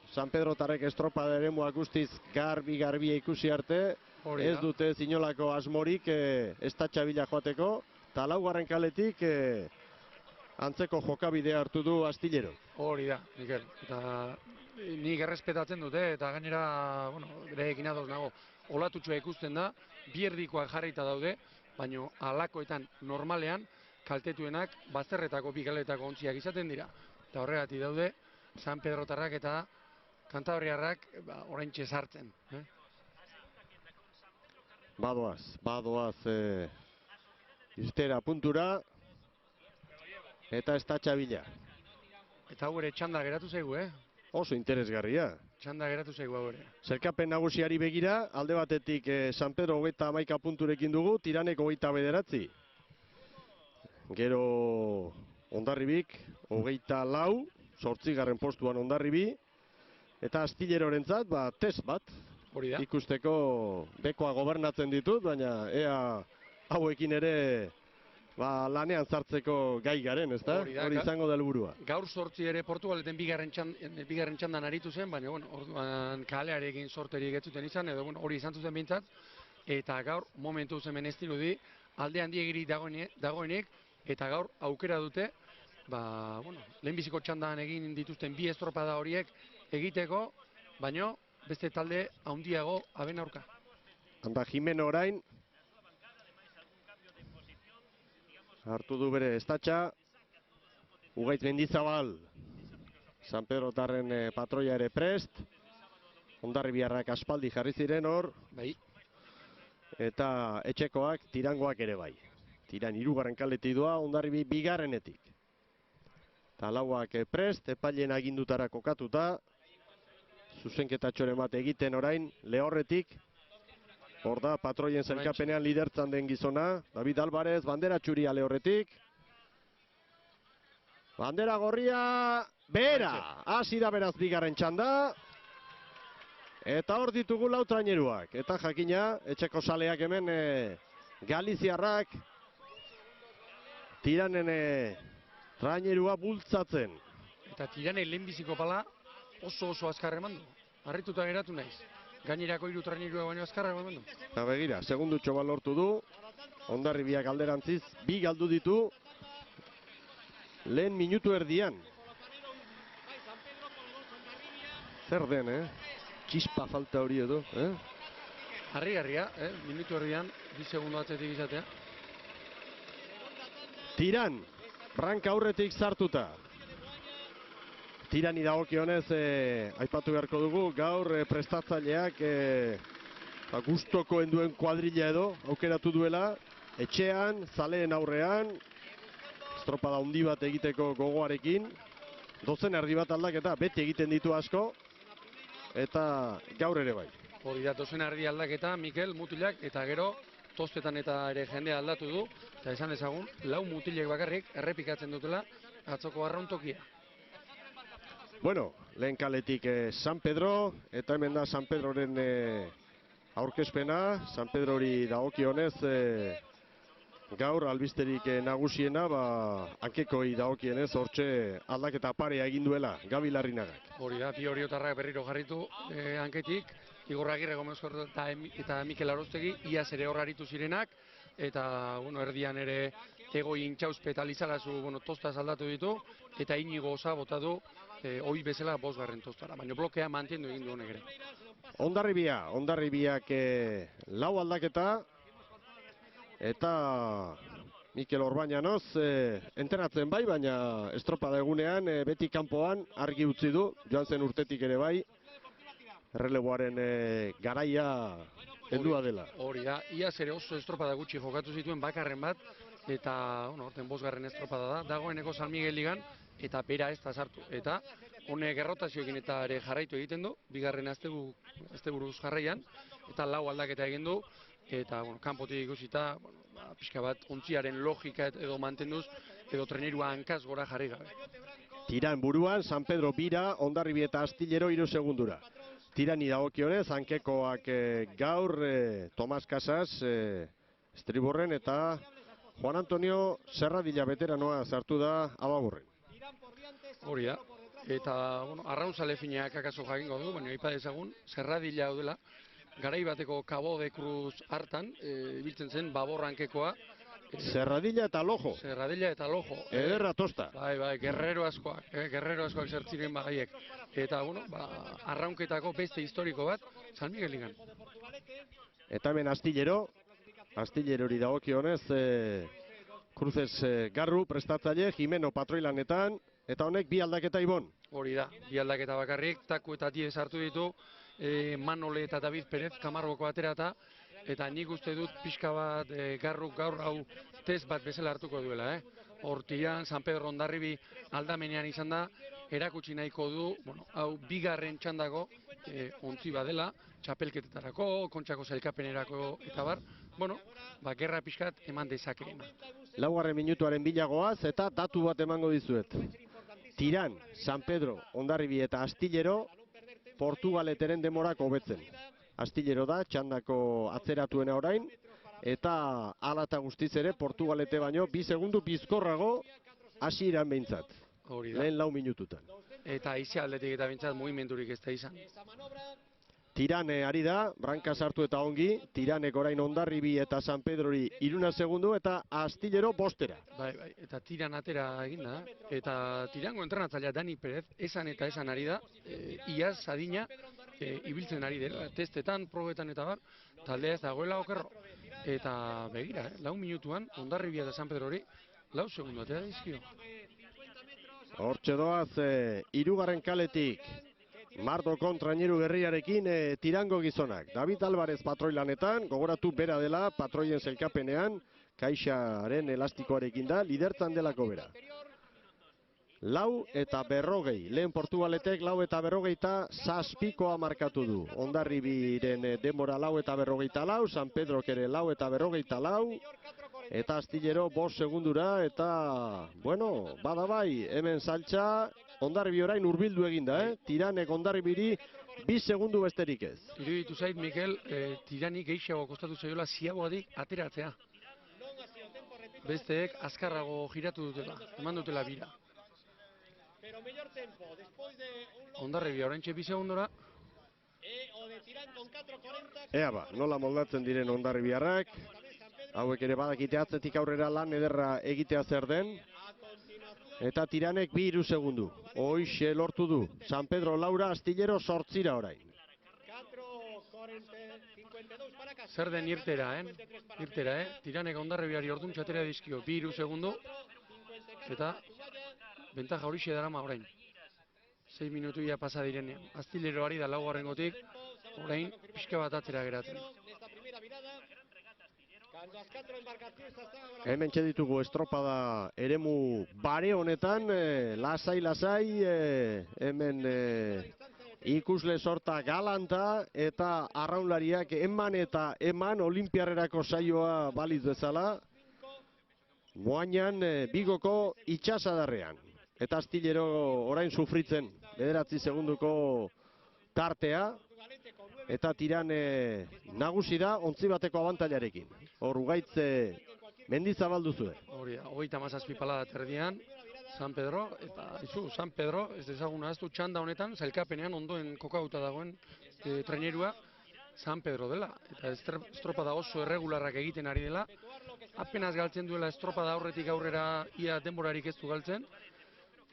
tarek estropadaremua guztiz garbi ikusi arte, ez dute zinolako asmorik estatxabila joateko, eta laugarren kaletik antzeko jokabidea hartu du Astillero. Hori da, Mikel, eta nik errespetatzen dute, eta gainera, bereekin ados nago, olatutxoa ikusten da, bierdikoak jarrita daude, baina alakoetan normalean kaltetuenak bazterretako bikaletako ontziak izaten dira. Eta horregatik daude, San Pedrotarrak eta Kantabriarrak oraintxe sartzen. Badoaz iztera puntura eta estatxabila. Eta hau ere txanda geratu zaigu, Oso interesgarria. Txanda geratu zaigu hau ere. Zerkapen nagusiari begira, alde batetik San Pedro 31 punturekin dugu, Tiranek 29. Gero Hondarribik 24, 8. postuan Hondarribi, eta Astillerorentzat test bat. Ikusteko bekoa gobernatzen ditut, baina ea hauekin ere lanean sartzeko gai garen, ezta? Hori izango da helburua. Gaur 8 ere Portugaleten bigarren txandan aritu zen, baina orduan kalearekin sorterik ez zuten izan, edo hori izan zuzen bintzat, eta gaur momentu hemen ez dirudi alde handiegirik dagoenik, eta gaur aukera dute bueno, lehenbiziko txandan egin dituzten bi estropada horiek egiteko, baino beste talde handiago haben aurka. Handa Jimeno orain. Hartu du bere estatxa. Ugaitz Mendizabal. San Pedro Tarren patroia ere prest. Hondarribiarrak aspaldi jarri ziren hor. Bai. Eta etxekoak tirangoak ere bai. Tiran hirugarren kaletik doa, Hondarribi bigarrenetik. Eta lauak prest, epaileen agindutara kokatuta. Zuzenketatxoren bat egiten orain, Lehorretik. Hor da, patroien zailkapenean lidertzan den gizona. David Alvarez, bandera txuria Lehorretik. Bandera gorria, bera! Hasi da beraz bigarren txanda. Eta hor ditugu lau traineruak. Eta jakina, etxeko saleak hemen Galiziarrak Tiranen trainerua bultzatzen. Eta Tiranen lehenbiziko pala oso azkar eman du. Harrituta geratu naiz. Gainerako hiru trainerua baino azkarra eman du. Eta begira, segundutxo bat lortu du. Hondarribiak alderantziz, bi galdu ditu. Lehen minutu erdian. Zer den, Txispa falta hori edo, Harri-harria, minutu erdian, 2 segundo atzetik izatea. Tiran, ranka aurretik sartuta. Tirani dagokionez, aipatu beharko dugu, gaur prestatzaileak gustokoen duen kuadrilla edo, aukeratu duela, etxean, zaleen aurrean, estropada handi bat egiteko gogoarekin, 12 erdi bat aldaketa, beti egiten ditu asko, eta gaur ere bai. Hori da, 12 erdi aldaketa, Mikel, mutilak, eta gero, tostetan eta ere jendea aldatu du, eta esan dezagun, 4 mutilek bakarrik errepikatzen dutela atzoko arrauntokia. Bueno, lehen kaletik San Pedro, eta hemen da San Pedroren aurkezpena. San Pedro hori dagokionez, gaur albisterik nagusiena, hankekoi dagokienez, hortxe aldaketa parea egin duela, Gabi Larrinagak. Hori da, bi horiotarrak berriro jarritu hanketik, Igor Agirre Gomezko eta Mikel Aroztegi, iaz ere hor aritu zirenak, eta erdian ere Egoi Intxauspe eta Lizarazu tostaz aldatu ditu, eta Inigo Osa bota du hoi bezala 5. tostara, baina blokea mantendu egin du honek ere. Hondarribiak 4 aldaketa, eta Mikel Orbañanoz entrenatzen bai, baina estropada egunean beti kanpoan argi utzi du, joan zen urtetik ere bai, erreleboaren garaia heldua dela. Hori da, iaz ere oso estropada gutxi jokatu zituen bakarren bat, eta horten 5. estropada da, dagoeneko San Miguel ligan, eta bera ez da sartu. Eta honek errotazioekin eta ere jarraitu egiten du, 2. asteburuz jarraian, eta 4 aldaketa egin du, eta kanpotik ikusita, pixka bat ontziaren logika edo mantenduz, edo trenerua hankaz gora jarri gabe. Tiran buruan, San Pedro bira, Hondarribi eta Astillero 3 segundura. Tirani dagokionez, hankekoak gaur Tomas Casas, estriborren, eta Juan Antonio Serradilla veteranoa sartu da Ababorren. Hori da, eta arraunzale finak akaso jakingo du, baina ipa dezagun, Serradilla hau dela, garai bateko Cabo de Cruz hartan, ibiltzen zen Baborrankekoa. Serradilla eta Lojo. Serradilla eta Lojo. Ederra tosta. Bai, guerrero askoak zertziren bagaiek. Eta, arraunketako beste historiko bat, San Miguel ligan. Eta hemen Astillero hori dagokionez, Cruces Garru prestatzaile, Jimeno patroilanetan, eta honek 2 aldaketa Ibon. Hori da, 2 aldaketa bakarrik, Taku eta Diez hartu ditu, Manole eta David Perez Kamargoko aterata, eta nik uste dut pixka bat gaur hau test bat bezala hartuko duela. Hortian, San Pedro Hondarribi aldamenean izan da, erakutsi nahiko du, hau 2. txandako ontzi badela, txapelketetarako, kontxako zailkapenerako eta bar, gerra pixkat eman dezakeena. 4. minutuaren bilagoaz, eta datu bat emango dizuet. Tiran, San Pedro, Hondarribi eta Astillero, Portugaleteren demorak hobetzen. Astillero da, txandako atzeratuena orain, eta hala eta guztiz ere, Portugalete baino, 2 segundu bizkorrago hasi iran behintzat. Lehen 4 minututan. Eta aize aldetik eta behintzat mugimendurik ez da izan. Tirane ari da, branka sartu eta ongi, Tiranek orain Hondarribi eta San Pedrori 1 segundu eta Astillero bostera. Bai, eta Tiran atera eginda, eta Tirango entrenatzailea Dani Perez, esan eta esan ari da, iaz adina ibiltzen ari dela, testetan, probetan eta bar, taldea ez dagoela okerro. Eta begira, 4 minutuan, Hondarribia eta San Pedrori, 4 segundu atera dizkio. Hortxe doaz, 3. kaletik, Mardokon traineru berriarekin Tirango gizonak. David Alvarez patroilanetan, gogoratu bera dela patroien zelkapenean, kaixaren elastikoarekin da, lidertzan delako bera. 4 eta 40, lehen Portugaletek 4 eta 47 markatu du. Hondarribiren denbora 4 eta 44, San Pedrok ere 4 eta 44, eta Astillero 5 segundura, eta, bueno, bada bai, hemen saltza, Hondarribi orain hurbildu eginda, Tiranek Hondarribiri 2 segundu besterik ez. Iruditu zait, Mikel, Tiranik gehiago kostatu zaiola ziagoadik ateratzea. Besteek azkarrago giratu dutela, eman dutela bira. Hondarribi oraintxe 2 segundora. Ea ba, nola moldatzen diren Hondarribiarrak. Hauek ere badakite atzetik aurrera lan ederra egitea zer den. Eta Tiranek 2 segundu. Hoixe lortu du. San Pedro Laura, Astillero 8 orain. Zer den irtera, Irtera, Tiranek Hondarribiari orduntxo atera dizkio 2 segundu. Eta bentaja horixe darama orain. 6 minutuia pasa direnean. Astillero ari da 4. orain pixka bat atzera geratzen. Hemen txeditugu estropada eremu bare honetan, lasai, hemen ikusle sorta galanta eta arraunlariak eman eta eman olimpiarrerako saioa baliz bezala. Moainan Bigoko itxasadarrean. Eta Astillero orain sufritzen 9 segunduko tartea. Eta Tirane nagusi da 11 bateko abantailarekin. Hor Ugaitze mendizabaldu zuen. Hori, 37 palada terdian, San Pedro, eta San Pedro, ez dezagun ahaztu txanda honetan, zailkapenean ondoen kokauta dagoen trainerua San Pedro dela. Eta estropada oso erregularrak egiten ari dela. Apenas galtzen duela estropada aurretik aurrera ia denborarik ez du galtzen.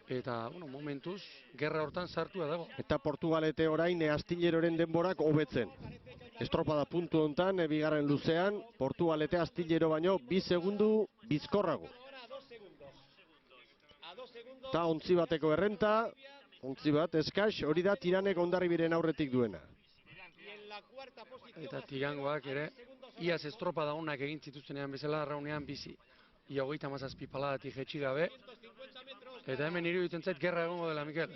Eta, bueno, momentuz, gerra hortan sartua dago. Eta Portugalete orain Astilleroren denborak hobetzen. Estropada puntu hontan, bigarren luzean, Portugalete Astillero baino 2 segundu bizkorrago. Eta 11 bateko errenta, 11 bat, eskax, hori da Tiranek Hondarribiren aurretik duena. Eta Tirangoak ere, iaz estropada honak egin zituztenean bezala arraunean bizi. Ia 37 paladatik jetxi gabe. Eta hemen iruditzen zait gerra egongo dela, Mikel.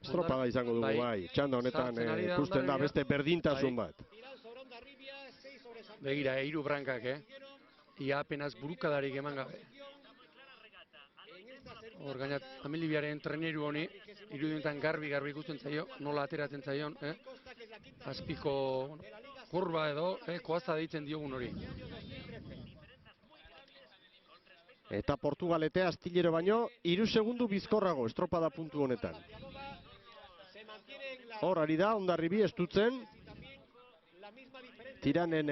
Estropada izango dugu bai, txanda honetan ikusten da beste berdintasun bat. Begira, 3 brankak, ia apenas burukadarik eman gabe. Hor gainat, Amelibiaren treneru honi, irudientan garbi ikusten zaio, nola ateratzen zaion, azpiko kurba edo, koazta deitzen diogun hori. Eta Portugalete Astillero baino 3 segundu bizkorrago estropada puntu honetan. Hor ari da, Hondarribi estutzen. Tiranen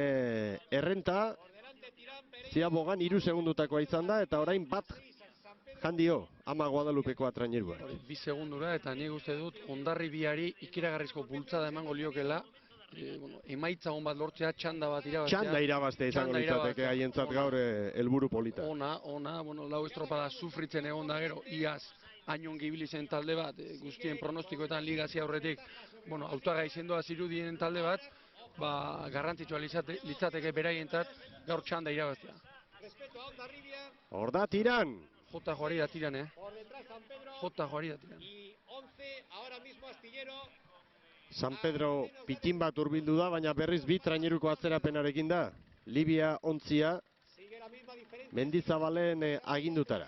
errenta, ziabogan 3 segundutakoa izan da, eta orain bat jandio, Ama Guadalupekoa trainerua. 2 segundura, eta nik uste dut Hondarribiari ikiragarrizko bultzada emango liokela, emaitza hon bat lortzea, txanda bat irabaztea. Txanda irabaztea izango litzateke haientzat gaur helburu polita. Ona, lau estropada sufritzen egon da gero, iaz, hainongi ibili zen talde bat, guztien pronostikoetan ligazia horretik, hautagai sendoa zirudien talde bat, garrantzitsua litzateke beraientzat gaur txanda irabaztea. Hor da Tiran. Jota joari da Tiran, Jota joari da Tiran. San Pedro pitin bat hurbildu da, baina berriz 2 traineruko atzerapenarekin da. Libia ontzia, Mendizabalen agindutara.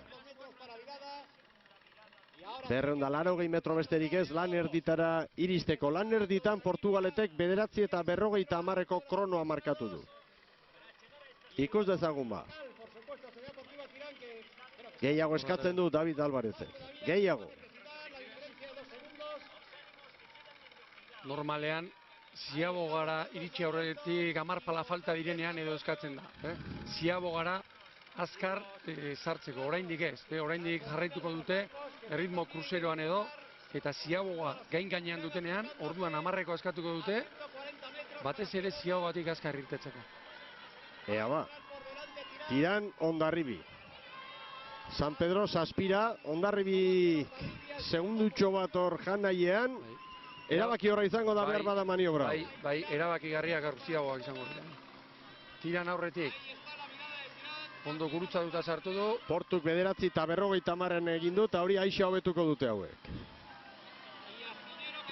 280 metro besterik ez, lan erditara iristeko. Lan erditan Portugaletek 9 eta 50 kronoa markatu du. Ikus dezagun ba. Gehiago eskatzen du David Alvarezek. Gehiago. Normalean, Ziabogara iritsi aurretik 10 pala falta direnean edo eskatzen da. Ziabogara azkar sartzeko, oraindik ez, oraindik jarraituko dute erritmo kruzeroan edo, eta Ziaboga gainean dutenean, orduan 10 eskatuko dute, batez ere Ziabogatik azkar irtetzeko. Ea ba, Tiran Hondarribi. San Pedro Saspira, Hondarribi segundutxo bat hor jan nahiean, erabaki horra izango da behar bada maniobra. Bai, erabaki garriak Ziaboga izango dira. Tiran aurretik, ondo gurutza duta sartu du. Portuk 9 eta 50 egin du, eta hori aixa hobetuko dute hauek.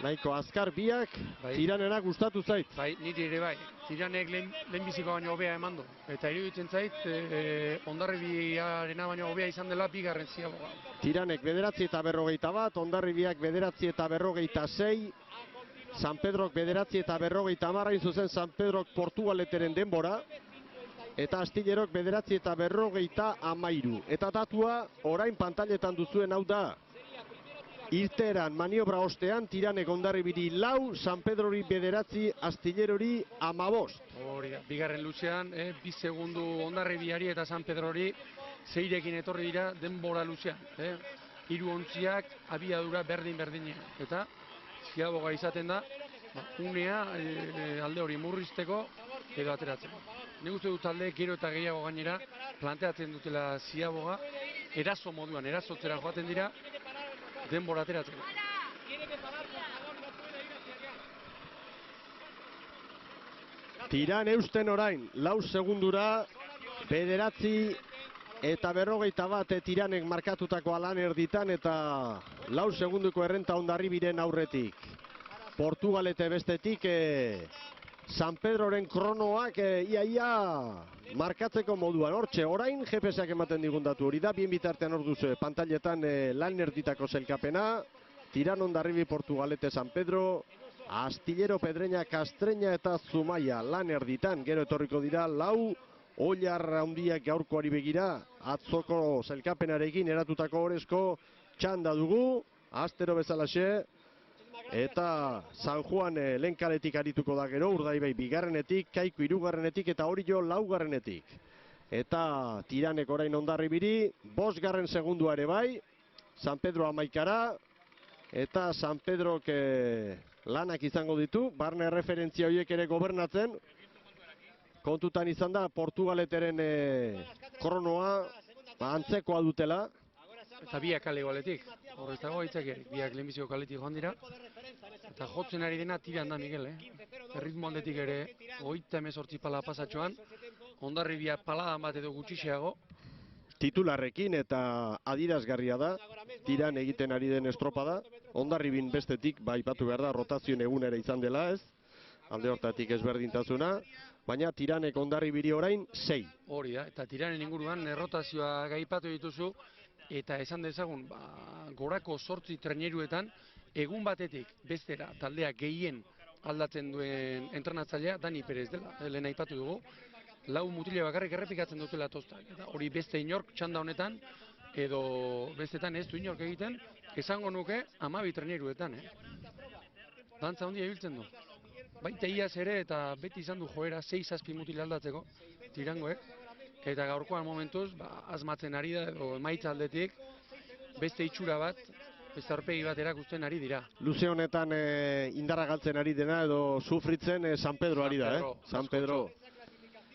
Nahiko azkar biak, Tiranena gustatu zait. Bai, niri ere bai. Tiranek lehenbiziko baino hobea eman du. Eta iruditzen zait, Hondarribiarena baino hobea izan dela bigarren Ziaboga. Tiranek 9 eta 51, Hondarribiak 9 eta 56, San Pedrok 9 eta 50, hain zuzen San Pedrok Portugaleteren denbora, eta Astillerok 9 eta 53. Eta datua, orain pantailetan duzuen hau da. Irteeran maniobra ostean, Tiranek Hondarribiri 4, San Pedrori 9, Astillerori 15. Hori da, bigarren luzean, 2 segundu Hondarribiari eta San Pedrori 6rekin etorri dira denbora luzean. 3 ontziak abiadura berdin-berdinean. Eta Ziaboga izaten da, unea alde hori murrizteko edo ateratzen. Nik uste dut talde gero eta gehiago gainera planteatzen dutela Ziaboga, eraso moduan, erasotzera joaten dira, denbora ateratzen. Tiran eusten orain, 4 segundura, 9 eta 51 Tiranek markatutako alan erditan, eta 4 segunduko errenta Hondarribiren aurretik. Portugalete bestetik, San Pedroren kronoak ia markatzeko moduan. Hortxe, orain GPS-ak ematen digun datu hori da, bien bitartean hor duzu pantailetan lan erditako zelkapena, Tiran Hondarribi Portugalete San Pedro, Astillero Pedreña Castreña eta Zumaia lan erditan, gero etorriko dira 4 oilar handiak gaurkoari begira, atzoko zelkapenarekin eratutako orezko txanda dugu, astero bezalaxe, eta San Juan lehenkaletik arituko da gero, Urdaibai bigarrenetik, Kaiku 3. eta Orio 4. Eta Tiranek orain Hondarribiri, 5. segundua ere bai, San Pedro 11, eta San Pedrok lanak izango ditu, barne referentzia horiek ere gobernatzen, kontutan izan da Portugaleteren kronoa antzekoa dutela. Eta biak kale goletik, horrez dago aitzak biak lehenbiziko kaletik joan dira. Eta jotzen ari dena Tiran da, Miguel, erritmo aldetik ere, 38 pala pasatxoan, Hondarribia paladan bat edo gutxixeago. Titularrekin eta adirazgarria da, Tiran egiten ari den estropada, Hondarribin bestetik, aipatu behar da, rotazioen egun ere izan dela ez, alde hortatik ezberdintasuna, baina Tiranek Hondarribiri orain 6. Hori da, eta Tiranen inguruan errotazioa gaipatu dituzu, eta esan dezagun, gorako 8 treneruetan, egun batetik bestera taldea gehien aldatzen duen entrenatzailea Dani Perez dela, lehen aipatu dugu. 4 mutile bakarrik errepikatzen dutela tostak, eta hori beste inork txanda honetan, edo bestetan ez du inork egiten, esango nuke 12 treneruetan. Dantza handia ibiltzen du. Baita iaz ere, eta beti izan du joera 6-7 mutile aldatzeko, Tirangoek. Eta gaurkoan momentuz, asmatzen ari da, edo emaitza aldetik, beste itxura bat, beste aurpegi bat erakusten ari dira. Luze honetan indarra galtzen ari dena, edo sufritzen San Pedro ari da, San Pedro.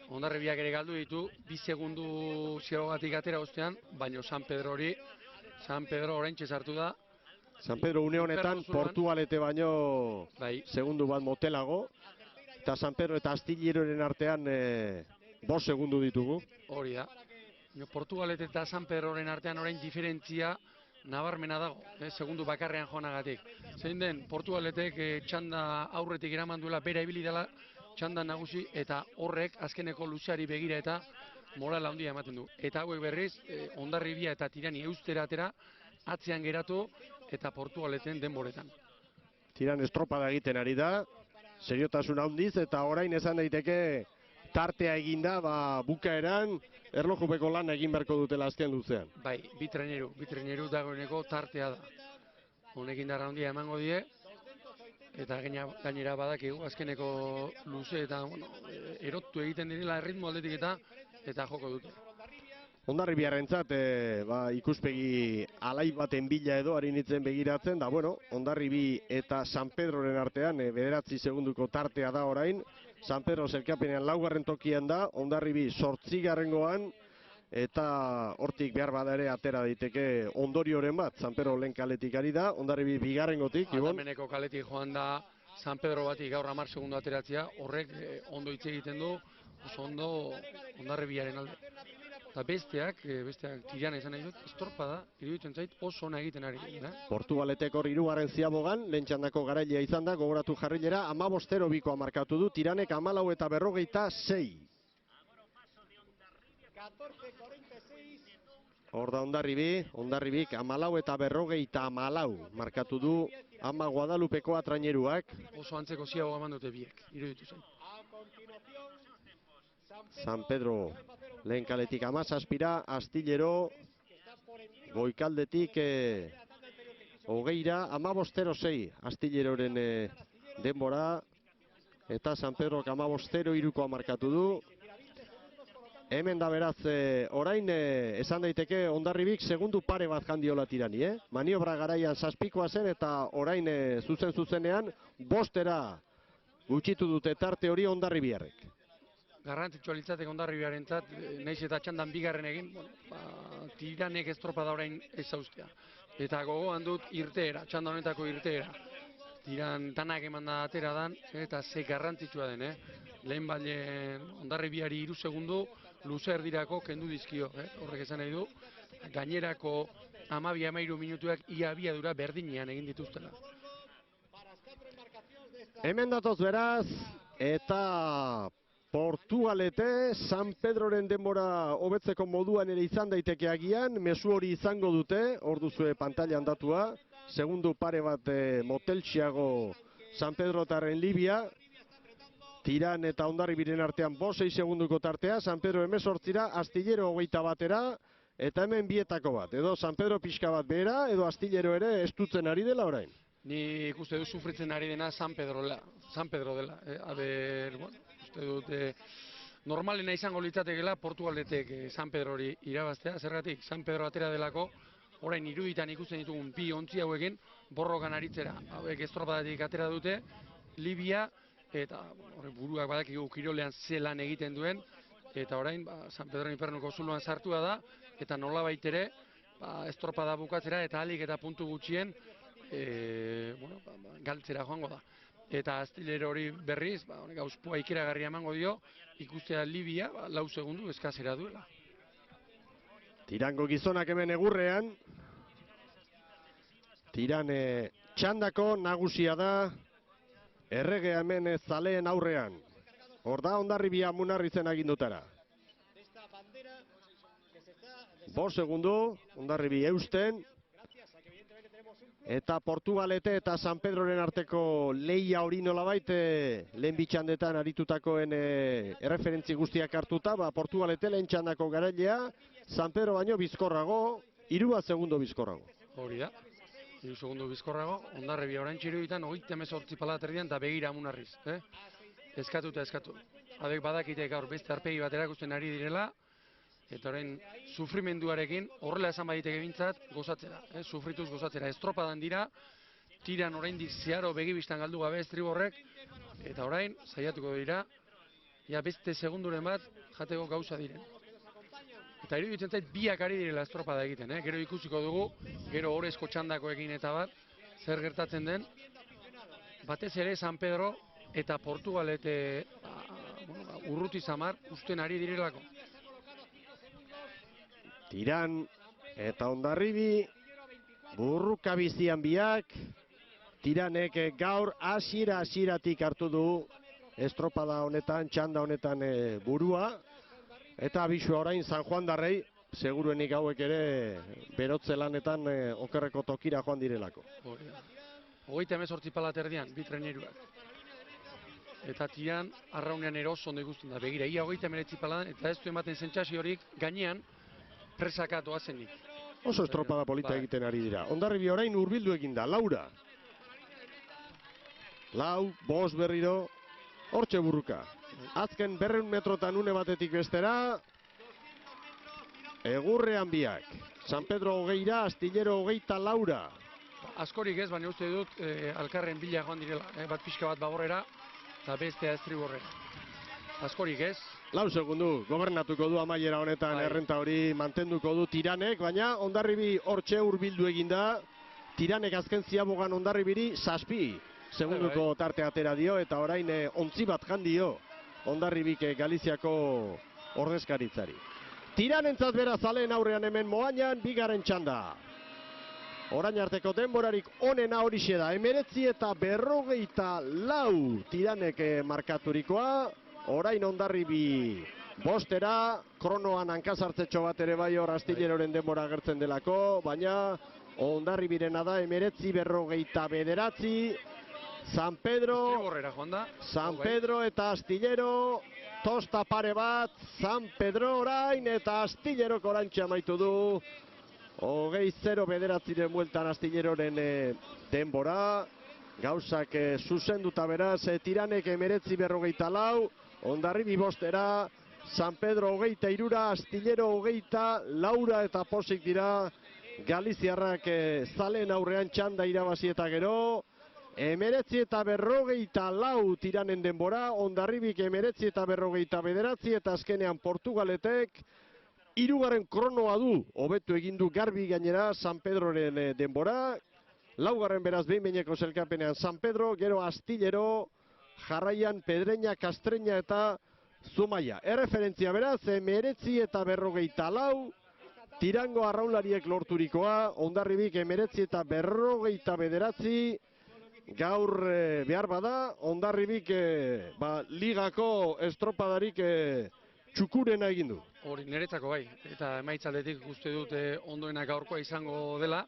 Hondarribiak ere galdu ditu, 2 segundu Ziabogatik atera ostean, baina San Pedro oraintxe sartu da. San Pedro une honetan Portugalete baino segundu bat motelago, eta San Pedro eta Astillerren artean 5 segundu ditugu. Hori da. Portugalete eta San Pedroren artean orain diferentzia nabarmena dago, segundu bakarrean joanagatik. Zein den, Portugaletek txanda aurretik eraman duela, bera ibili dela txanda nagusi, eta horrek azkeneko luzeari begira eta morala handia ematen du. Eta hauek berriz, Hondarribia eta Tirani eustera atera, atzean geratu eta Portugaleten denboretan. Tiran estropada egiten ari da, seriotasun handiz, eta orain esan daiteke tartea eginda, bukaeran erlojupeko lan egin beharko dutela azken luzean. Bai, bi treneru dagoeneko tartea da. Honekin darra handia emango die, eta gainera badakigu azkeneko luze eta erotu egiten direla erritmo aldetik eta joko dute. Hondarribiarrentzat ikuspegi alai baten bila edo ari nintzen begiratzen, da bueno, Hondarribi eta San Pedroren artean 9 segunduko tartea da orain. San Pedro sailkapenean 4. tokian da, Hondarribi 8. eta hortik behar bada ere atera daiteke ondorioren bat. San Pedro lehen kaletik ari da, Hondarribi 2. Ibon. Aldameneko kaletik joan da San Pedro batik gaur 10 segundo ateratzea, horrek ondo hitz egiten du, oso ondo Hondarribiaren alde. Eta besteak tirana izan nahi dut, estorpada, iruditzen zait oso ona egiten ari. Portugaletek hor 3. ziabogan, lehen txandako garailea izan da, gogoratu jarrilera, 15-2 markatu du, Tiranek 14 eta 56. Hor da Hondarribik 14 eta 54 markatu du, Ama Guadalupeko traineruak. Oso antzeko ziaboga eman dute biek, iruditu zen. San Pedro lehen kaletik 17, Astillero goikaldetik 20, 15-06 Astilleroren denbora, eta San Pedro 15-3 markatu du. Hemen da beraz, orain esan daiteke Hondarribik segundu pare bat jandiola Tirani, Maniobra garaian 7koa zen eta orain zuzenean 5 gutxitu dute tarte hori Hondarribiarrek. Garrantzitsua litzateke Hondarribiarentzat, nahiz eta txandan 2. egin, Tiranek estropada orain ez zauztea. Eta gogoan dut irteera, txanda honetako irteera. Tiran tanak eman da atera dan, eta ze garrantzitsua den, Lehen balen Hondarribiari 3 segundu, luze erdirako kendu dizkio, Horrek esan nahi du, gainerako 12-13 minutuak ia abiadura berdinean egin dituztela. Hemen datoz beraz, eta Portugalete, San Pedroren denbora hobetzeko moduan ere izan daiteke agian, mezu hori izango dute, hor duzue pantailan datua, segundu pare bat moteltsiago San Pedrotarren Libia, Tiran eta Hondarribiren artean 5-6 segunduko tartea, San Pedro 18, Astillero 21, eta hemen bietako bat, edo San Pedro pixka bat behera, edo Astillero ere estutzen ari dela orain. Ni ikuste dut sufritzen ari dena San Pedro dela. Uste dut normalena izango litzatekeela Portugaletek San Pedrori irabaztea, zergatik San Pedro atera delako, orain iruditan ikusten ditugun bi ontzi hauekin borrokan aritzera. Hauek estropadatik atera dute, Libia, eta buruak badakigu kirolean zelan egiten duen, eta orain San Pedro Infernuko zuloan sartua da, eta nolabait ere estropada bukatzera eta ahalik eta puntu gutxien galtzera joango da. Eta Astillero hori berriz, auspua ikeragarria emango dio, ikustea Libia 4 segundu eskasera duela. Tirango gizonak hemen egurrean, Tiran txandako nagusia da, erregea hemen zaleen aurrean. Hor da Hondarribia Munarrizen agindutara. 5 segundu, Hondarribi eusten, eta Portugalete eta San Pedroren arteko lehia hori nolabait lehen bitxandetan aritutakoen erreferentzi guztiak hartuta, Portugalete lehen txandako garailea, San Pedro baino bizkorrago, 3 segundo bizkorrago. Hori da, 3 segundo bizkorrago, Hondarribia orain txiruditan, 38 palaterdian eta begira Munarriz. Eskatu eta eskatu. Adek badakite gaur beste arpegi bat erakusten ari direla, eta orain sufrimenduarekin horrela esan baditeke bintzat gozatzera, sufrituz gozatzera. Estropadan dira, Tiran oraindik zeharo begibistan galdu gabe estriborrek, eta orain saiatuko dira, beste segunduren bat jateko gauza diren. Eta iruditzen zait biak ari direla estropada egiten, gero ikusiko dugu, gero orezko txandakoekin eta bat, zer gertatzen den, batez ere San Pedro eta Portugalete urruti zamar usten ari direlako. Tiran eta Hondarribi burruka bizian biak, Tiranek gaur hasieratik hartu du estropada honetan, txanda honetan burua, eta abisua orain San Juan darrei, seguruenik hauek ere berotze lanetan okerreko tokira joan direlako. 38 palaterdian, bi traineruak. Eta Tiran arraunean eroso ondo ikusten da, begira, ia 39 paladan, eta ez du ematen zentsazio horik gainean, presaka doazenik. Oso estropada polita egiten ari dira. Hondarribi orain hurbildu egin da, Laura. lau, bost berriro, hortxe burruka. Azken 200 metrotan une batetik bestera, egurrean biak. San Pedro hogeira, Astillero hogeita laura. Askorik ez, baina uste dut alkarren bila joan direla, bat pixka bat bagorrera, eta bestea estriborrera. Askorik ez. Lau segundu, gobernatuko du amaiera honetan errenta hori mantenduko du Tiranek, baina Hondarribi hortxe hurbildu eginda. Tiranek azken ziabogan Hondarribiri 7 segunduko tarte atera dio, eta orain 11 bat jan dio Hondarribik Galiziako ordezkaritzari. Tiranentzat beraz aleen aurrean hemen Moañan, bigarren txanda. Orain arteko denborarik onena horixe da, 19:44 Tiranek markaturikoa. Orain Hondarribi bostera, kronoan hankasartzetxo bat ere bai hor Astilleroren denbora agertzen delako, baina Hondarribirena da 19:49. San Pedro eta Astillero, tosta pare bat, San Pedro orain eta Astillerok orantxe amaitu du. 20:9 bueltan Astilleroren denbora. Gauzak zuzenduta beraz, Tiranek 19:44, Hondarribi bostera, San Pedro 23, Astillero 24 eta posik dira Galiziarrak zaleen aurrean txanda irabazi eta gero. 19:44 Tiranen denbora, Hondarribik 19:49 eta azkenean Portugaletek hirugarren kronoa du, hobetu egin du garbi gainera San Pedroren denbora. Laugarren beraz behin-behineko sailkapenean San Pedro, gero Astillero, jarraian Pedreña, Castreña eta Zumaia. Erreferentzia beraz, 19:44, Tirango arraunlariek lorturikoa, Hondarribik 19:49, gaur behar bada, Hondarribik ligako estropadarik txukurena egin du. Hori niretzako bai, eta emaitzaldetik uste dute ondoena gaurkoa izango dela.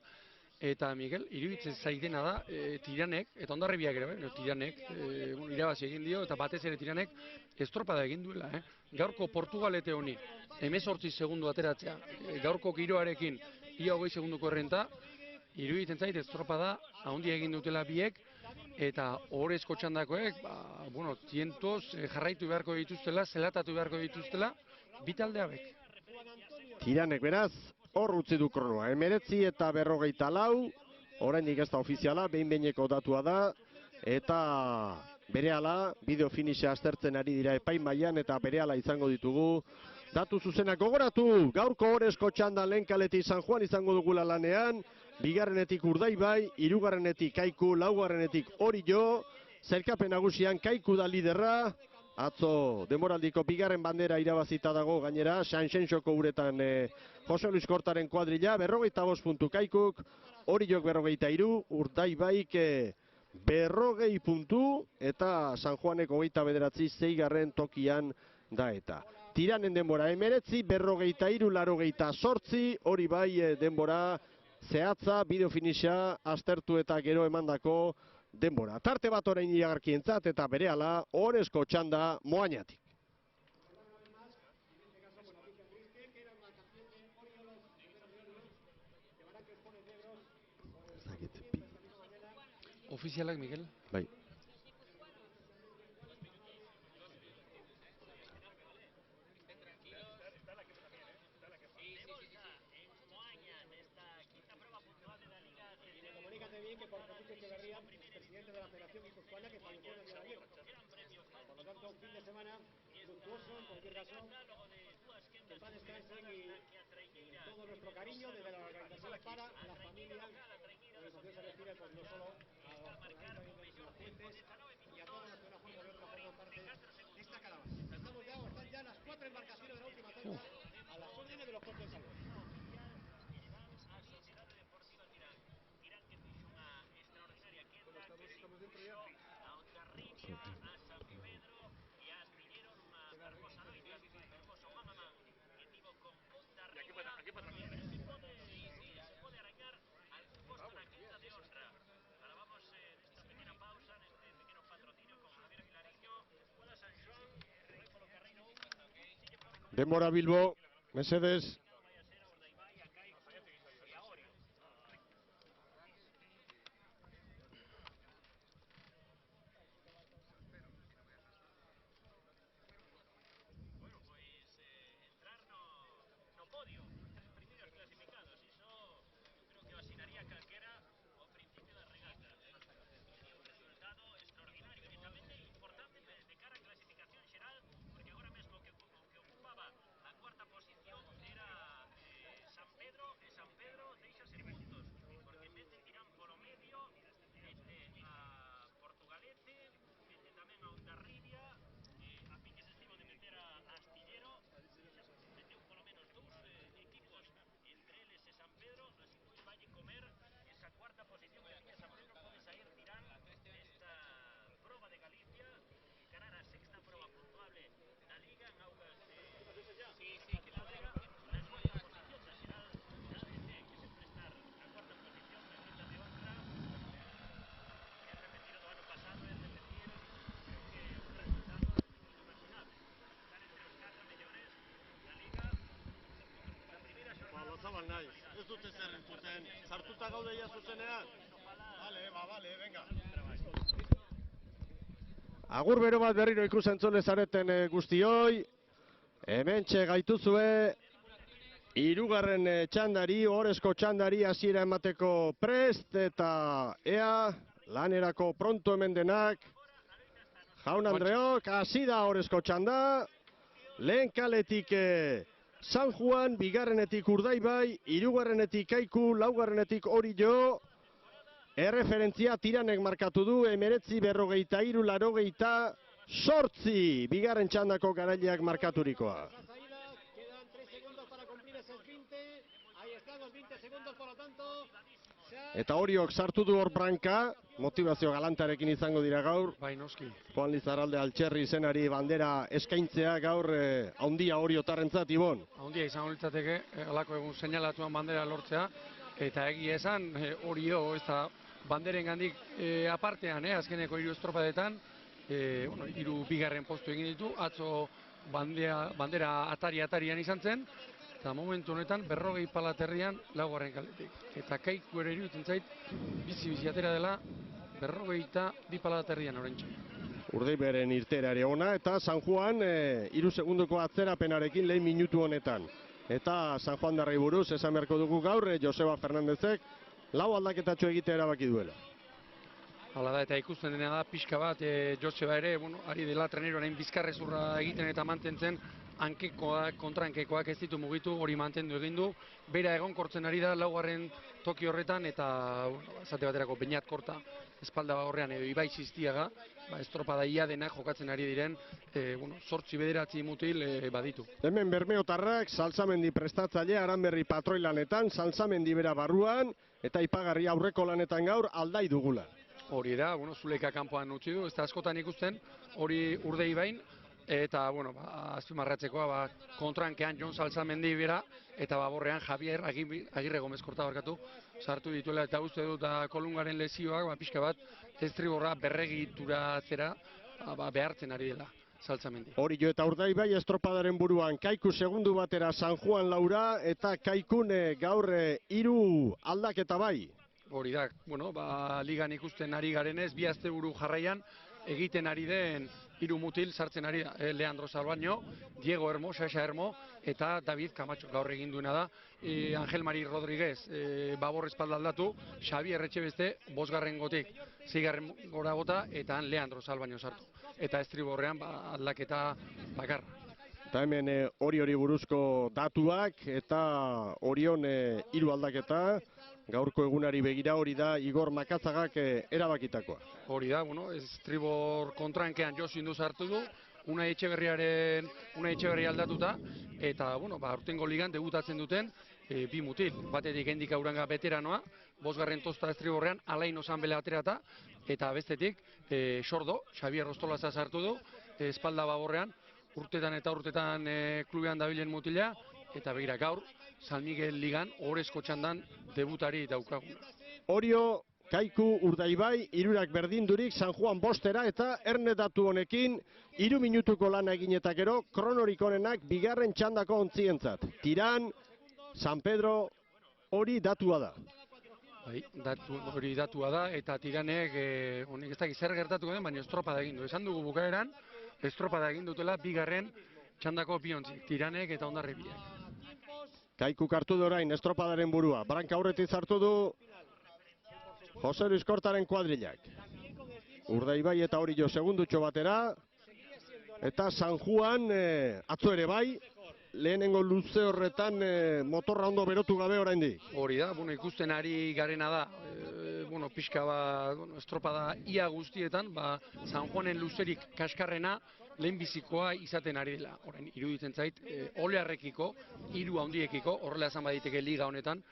Eta Miguel, iruditzen zaidena da, Tiranek, eta Hondarribiak ere, Tiranek irabazi egin dio, eta batez ere Tiranek estropada egin duela. Gaurko Portugalete honi, 18 segundu ateratzea, gaurko giroarekin ia 20 segunduko errenta, iruditzen zait estropada handia egin dutela biek, eta horrezko txandakoek, tientoz jarraitu beharko dituztela, zelatatu beharko dituztela, bitalde hauek. Tiranek beraz, hor utzi du kronoa, 19:44, oraindik ez da ofiziala, behin-behineko datua da, eta berehala, bideo finisha aztertzen ari dira epaimailan, eta berehala izango ditugu. Datu zuzenak gogoratu, gaurko horrezko txandan lehen kaletik San Juan izango dugula lanean, bigarrenetik Urdaibai, hirugarrenetik Kaiku, laugarrenetik Orio, sailkapen nagusian Kaiku da liderra. Atzo denboraldiko bigarren bandera irabazita dago gainera, Sanxenxoko uretan Jose Luis Kortaren kuadrilla, 45 puntu Kaikuk, Oriok 43, Urdaibaik 40 puntu, eta San Juanek 29 6. Tokian da eta. Tiranen denbora 19, 43, 88, hori bai denbora zehatza, bideo finisha aztertu eta gero emandako denbora. Tarte bat orain iragarkientzat eta berehala ohorezko txanda Moañatik. Ofizialak, Miguel? Bai. Presidente de la Federación Guipuzcoana, que falleció el día de ayer. Por lo tanto, un fin de semana luctuoso, en cualquier caso, que en paz descansen y todo nuestro cariño desde la organización para la familia. La organización se refiere pues no solo a los jueces y a todos los que de una forma u otra forman parte de esta caravana. Están ya las 4 embarcaciones de la última tanda a las órdenes de los cuerpos de salud. Estamos dentro ya. Aquí pasa. Puede arrancar al puesto de quinta de honra. Ahora vamos en esta pequeña pausa, en este pequeño patrocinio con Javier Vilariño, Pueda San Juan, Polo Carreño. Denbora Bilbo, mesedes. sartuta gaude ja zuzenean. Vale, venga. Agur bero bat berriro ikusentzule zareten guztioi. Hementxe gaituzue hirugarren txandari, ohorezko txandari hasiera emateko prest eta ea lanerako pronto hemen denak. Jaun Andreok, hasi da ohorezko txanda. Lehen kaletik San Juan, bigarrenetik Urdaibai, hirugarrenetik Kaiku, laugarrenetik Orio. Erreferentzia Tiranek markatu du, 19:43, 88, bigarren txandako garaileak markaturikoa. Quedan 3 segundos para cumplir esos 20. Ahí están los 20 segundos, por lo tanto. Eta Oriok sartu du hor branka, motivazio galantarekin izango dira gaur. Bai, noski. Juan Lizarralde Altxerri izenari bandera eskaintzea gaur haundia Oriotarrentzat, Ibon. Haundia izango litzateke, halako egun seinalatuan bandera lortzea, eta egia esan Orio ez da banderen gandik apartean, azkeneko 3 estropadetan, hiru bigarren postu egin ditu, atzo bandera atarian izan zen, eta momentu honetan 40 palaterrian laugarren kaletik. Eta Kaiku ere iruditzen zait, bizi atera dela 42 palaterrian orentxe. Urdaiberen irtera ere ona, eta San Juan 3 segundoko atzerapenarekin lehen minutu honetan. Eta San Juan darrei buruz esan beharko dugu gaur, Joseba Fernandezek lau aldaketatxo egitea erabaki duela. Hala da, eta ikusten dena da, pixka bat, Joseba ere, ari dela treneroaren bizkarrezurra egiten eta mantentzen, hankekoak, kontrahankekoak ez ditu mugitu, hori mantendu egin du, bera egonkortzen ari da, laugarren toki horretan, eta esate baterako Beñat Korta, espalda horrean edo Ibai Ziztiaga, estropada ia denak jokatzen ari diren, 8-9 mutil baditu. Hemen Bermeotarrak, Salsamendi prestatzaile, Aranberri patroi lanetan, Salsamendi bera barruan, eta Ipagarri aurreko lanetan gaur aldai dugula. Hori da, Zuleka kanpoan utzi du, ez da askotan ikusten, hori Urdaibain, eta, azpimarratzekoa, kontrankean Jon Salsamendi bera, eta baborrean Javier Agirre Gomez Korta barkatu, sartu dituela, eta uste dut kolungaren lesioak, pixka bat, estriborra berregituratzera behartzen ari dela Salsamendi. Hori jo eta Urdaibai estropadaren buruan, Kaiku segundu batera San Juan Laura, eta Kaikun gaur 3 aldaketa bai. Hori da, ligan ikusten ari garenez, 2 asteburu jarraian egiten ari den 3 mutil sartzen ari da. Leandro Salbaño, Diego Hermo, Xaxa Hermo eta David Camacho gaur egin duena da. Angel Mari Rodríguez, babor espalda aldatu, Xavier Etxebeste, 5. gotik, 6. gora gota, eta Leandro Salbaño sartu. Eta estriborrean aldaketa bakarra. Eta hemen hori buruzko datuak, eta Orion 3 aldaketa, gaurko egunari begira hori da Igor Makatzagak erabakitakoa. Hori da, estribor kontrankean Josu Induz hartu du, Unai Etxeberri aldatuta, eta, aurtengo ligan debutatzen duten 2 mutil. Batetik Hendik Auranga veteranoa, 5. tosta estriborrean, Alain Osanbele aterata, eta bestetik Sordo, Xavier Rostolaza sartu du, espalda baborrean, urtetan eta urtetan klubean dabilen mutila, eta begira gaur, San Miguel ligan ohorezko txandan debutari daukaguna. Orio, Kaiku, Urdaibai, 3 berdindurik, San Juan 5 eta ernetatu honekin 3 minutuko lana egin eta gero, kronorik onenak bigarren txandako ontzientzat. Tiran, San Pedro, hori datua da. Hori datua da, eta Tiranek, ez dakit zer gertatuko den, baina estropada egin du. Esan dugu bukaeran, estropada egin dutela bigarren txandako biontzik, Tiranek eta Hondarribiak. Kaiku kartu du orain estropadaren burua. Branka aurretik hartu du Jose Luis Kortaren kuadrilak. Urdaibai eta Orio segundutxo batera. Eta San Juan atzo ere bai. Lehenengo luze horretan motorra ondo berotu gabe oraindik. Hori da, ikusten ari garena da. Pixka estropada ia guztietan, San Juanen luzerik kaskarrena lehenbizikoa izaten ari dela. Orain, iruditzen zait, olearrekiko, 3 handiekiko, horrela esan baditeke liga honetan,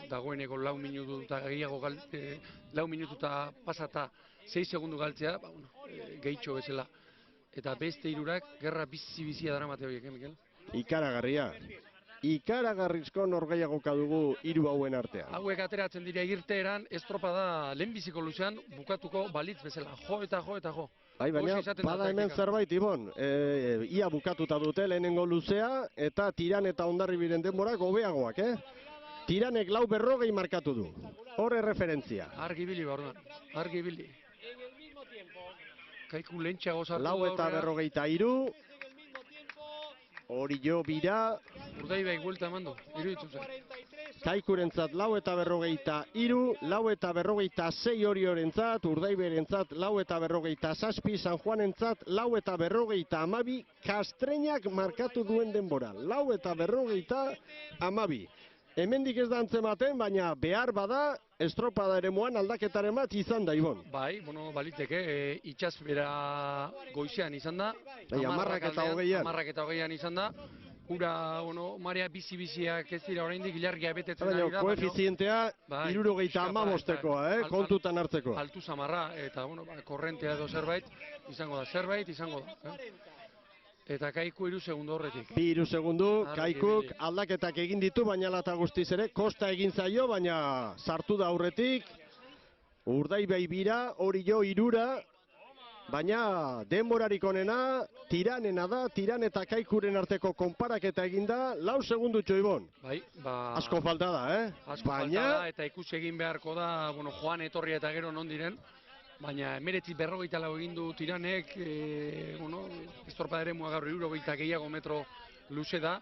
dagoeneko 4 minutu eta gehiago, 4 minutu eta pasata 6 segundu galtzea, gehitxo bezala. Eta beste 3 gerra bizia daramate horiek, Mikel? Ikaragarria. Ikaragarrizko norgaiagoka dugu 3 hauen artean. Hauek ateratzen dira irteeran, estropada lehenbiziko luzean bukatuko balitz bezala. Jo eta jo eta jo. Bai, baina bada hemen zerbait, Ibon. Ia bukatuta dute lehenengo luzea, eta Tiran eta Hondarribiren denborak hobeagoak, Tiranek 4:40 markatu du. Hor referentzia. Argi ibili barruan, argi ibili. Kaiku lentxago sartu 4:43. Orio bira. Urdaibaik buelta eman du, iruditu zen. Kaikurentzat 4:43, 4:46 Oriorentzat, Urdaiberentzat 4:47, San Juanentzat 4:52, Kastreñak markatu duen denbora, 4:52. Hemendik ez da antzematen, baina behar bada estropada eremuan aldaketaren bat izan da, Ibon. Bai, bueno, baliteke, itxaz bera goizean izan da. Bai, 10:20. 10:20 izan da. Ura, bueno, marea bizi-biziak ez dira oraindik ilargia betetzen ari Baina da. koefizientea Bai, 75koa, kontutan hartzeko. Altu samarra, eta, bueno, korrentea edo zerbait, izango da. Eta Kaiku 3 segundo horretik. 2 segundu, Kaikuk aldaketak egin ditu, baina lata guztiz ere, kosta egin zaio, baina sartu da aurretik. Urdaibai bira, Orio 3, baina denborarik onena, Tiranena da, Tiran eta Kaikuren arteko konparaketa eginda, 4 segundutxo, Ibon. Bai, Asko falta da, Asko falta da, eta ikusi egin beharko da, bueno, Joan etorria eta gero non diren. Baina 19:44 egin du Tiranek, bueno, estorpada eremua gaur 70 gehiago metro luze da,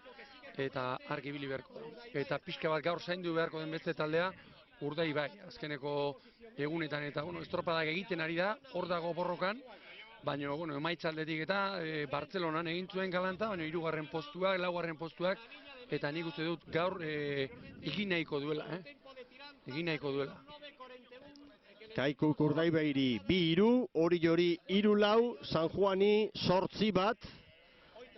eta argi ibili beharko da. Eta pixka bat gaur zaindu beharko den beste taldea, Urdaibai, azkeneko egunetan, eta, bueno, estropadak egiten ari da, hor dago borrokan, baina, bueno, emaitzaldetik eta Bartzelonan egin zuen galanta, baina 3. postuak, 4. postuak, eta nik uste dut gaur egin nahiko duela, egin nahiko duela. Kaikuk Urdaibairi 2-3, Oriori 3-4, San Juani 8-1,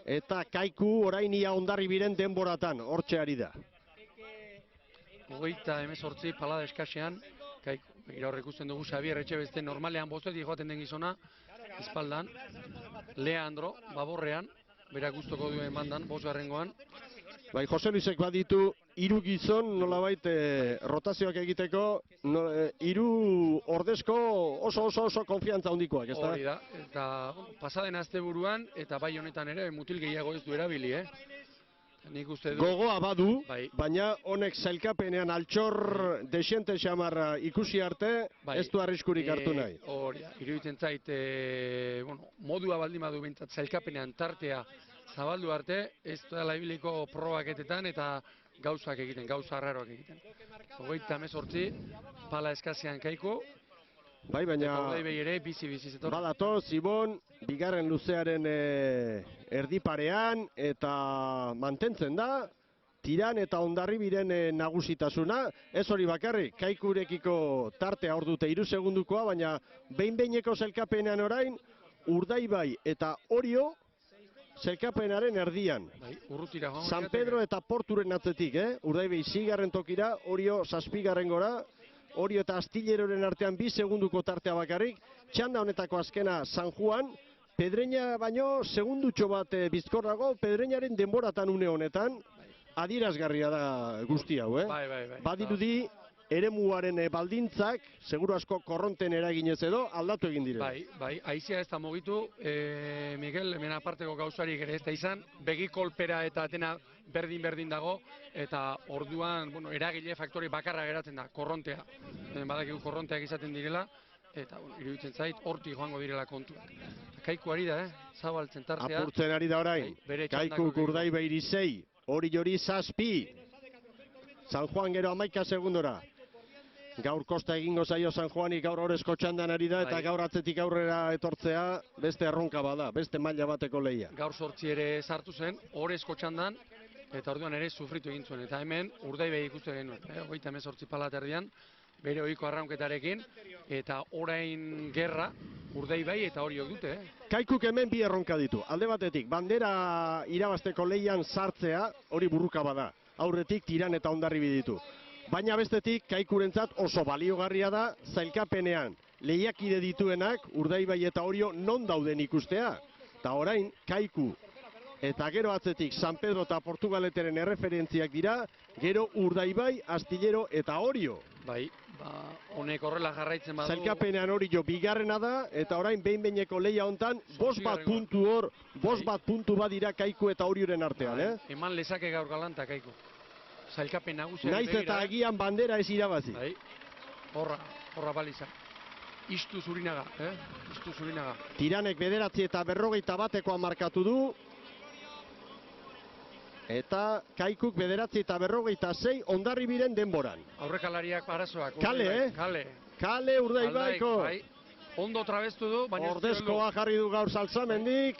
eta Kaiku orain ia Hondarribiren denboratan, hortxe ari da. 38 palada eskasean, Kaiku, gaur ikusten dugu Xabier Etxebeste normalean bostetik joaten den gizona, espaldan, Leandro, baborrean, berak gustoko duen bandan, 5. Bai, Jose Luisek baditu 3 gizon nolabait rotazioak egiteko, 3 ordezko oso konfiantza handikoak, ezta? Hori da, eta pasaden asteburuan eta bai honetan ere mutil gehiago ez du erabili, Nik uste dut gogoa badu, bai. Baina honek zailkapenean altxor desiente xamarra ikusi arte, bai. Ez du arriskurik hartu nahi. Hori da, iruditzen zait, bueno, modua baldin badu behintzat zailkapenean tartea zabaldu arte, ez da ibiliko probaketetan eta gauzak egiten, gauza arraroak egiten. 38 pala eskasean Kaiku, Bai, baina eta Urdaibai ere bizi zetor. badatoz, Ibon, bigarren luzearen erdiparean, eta mantentzen da, Tiran eta Hondarribiren nagusitasuna, ez hori bakarrik, Kaikurekiko tartea hor dute 3 segundukoa, baina behin-behineko zelkapenean orain, Urdaibai eta Orio, zelkapenaren erdian. Bai, urrutira joan. San Pedro eta Porturen atzetik, Urdaibai 6. tokira, Orio 7. gora, Orio eta Astilleroren artean 2 segunduko tartea bakarrik, txanda honetako azkena San Juan, Pedreña baino segundutxo bat bizkorrago, Pedreñaren denboratan une honetan, adierazgarria da guzti hau, Bai. Badirudi, eremuaren baldintzak, seguru asko korronten eraginez edo, aldatu egin direla. Bai, haizea ez da mugitu, Miguel, hemen aparteko gauzarik ere ez da izan, begikolpera eta atena berdin dago, eta orduan, bueno, eragile faktori bakarra geratzen da, korrontea. Badakigu korronteak izaten direla, eta, bueno, iruditzen zait, hortik joango direla kontuak. Kaiku ari da, zabaltzen tartea. Apurtzen ari da orain, Kaiku Urdaibairi 6, Oriori 7, San Juan gero 11 segundora. Gaur kosta egingo zaio San Juani, gaur horrezko txandan ari da, eta gaur atzetik aurrera etortzea beste erronka bada, beste maila bateko lehia. Gaur 8 ere sartu zen, horrezko txandan, eta orduan ere sufritu egin zuen. Eta hemen Urdaibai ikusten genuen, 38 palaterdian, bere ohiko arraunketarekin, eta orain gerra Urdaibai eta Oriok dute. Kaikuk hemen 2 erronka ditu. Alde batetik, bandera irabazteko lehian sartzea, hori burruka bada. Aurretik Tiran eta Hondarribi ditu. Baina bestetik, Kaikurentzat oso baliogarria da, zailkapenean lehiakide dituenak, Urdaibai eta Orio non dauden ikustea. Eta orain, Kaiku eta gero atzetik San Pedro eta Portugaleteren erreferentziak dira, gero Urdaibai, Astillero eta Orio. Bai, honek horrela jarraitzen badu. Zailkapenean Orio bigarrena da, eta orain behin-behineko lehia hontan, 5 bat puntu hor, 5 bat puntu badira Kaiku eta Orioren artean, Eman lezake gaur galanta Kaiku. sailkapen nagusiari Naiz eta agian bandera ez irabazi. Bai, horra baliza. Istu Zurinaga, Istu Zurinaga. Tiranek 9:41 markatu du. Eta Kaikuk 9:46 Hondarribiren denboran. Aurrekalariak arazoak. Kale, Kale Urdaibaiko. Bai. Ondo trabestu du, baina Ordezkoa jarri du gaur Salzamendik.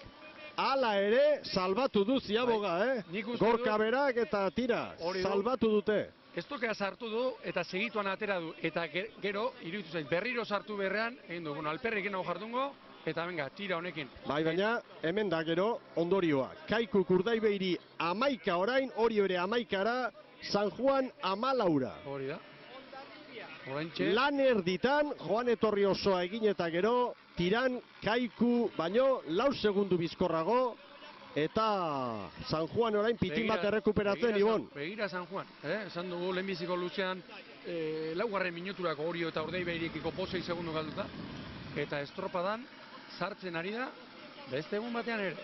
Hala ere, salbatu du Ziaboga, Gorka berak eta tira, salbatu dute. Ez tokea sartu du eta segituan atera du. Eta gero, iruditu zait, berriro sartu berrean, egin du, alperrekin hau jardungo, eta venga, tira honekin. Bai, baina, hemen da gero, ondorioa. Kaikuk Urdaibeiri 11 orain, Orio ere 11ara, San Juan 14. Hori da. Oraintxe. Lan erditan, Joan etorri osoa egin eta gero, tiran Kaiku baino 4 segundu bizkorrago, eta San Juan orain pitin bat errekuperatzen, Ibon. Begira San Juan, esan dugu lehenbiziko luzean, 4. minuturako Orio eta Urdaibeirekiko 6 segundu galduta, eta estropadan sartzen ari da, beste egun batean ere.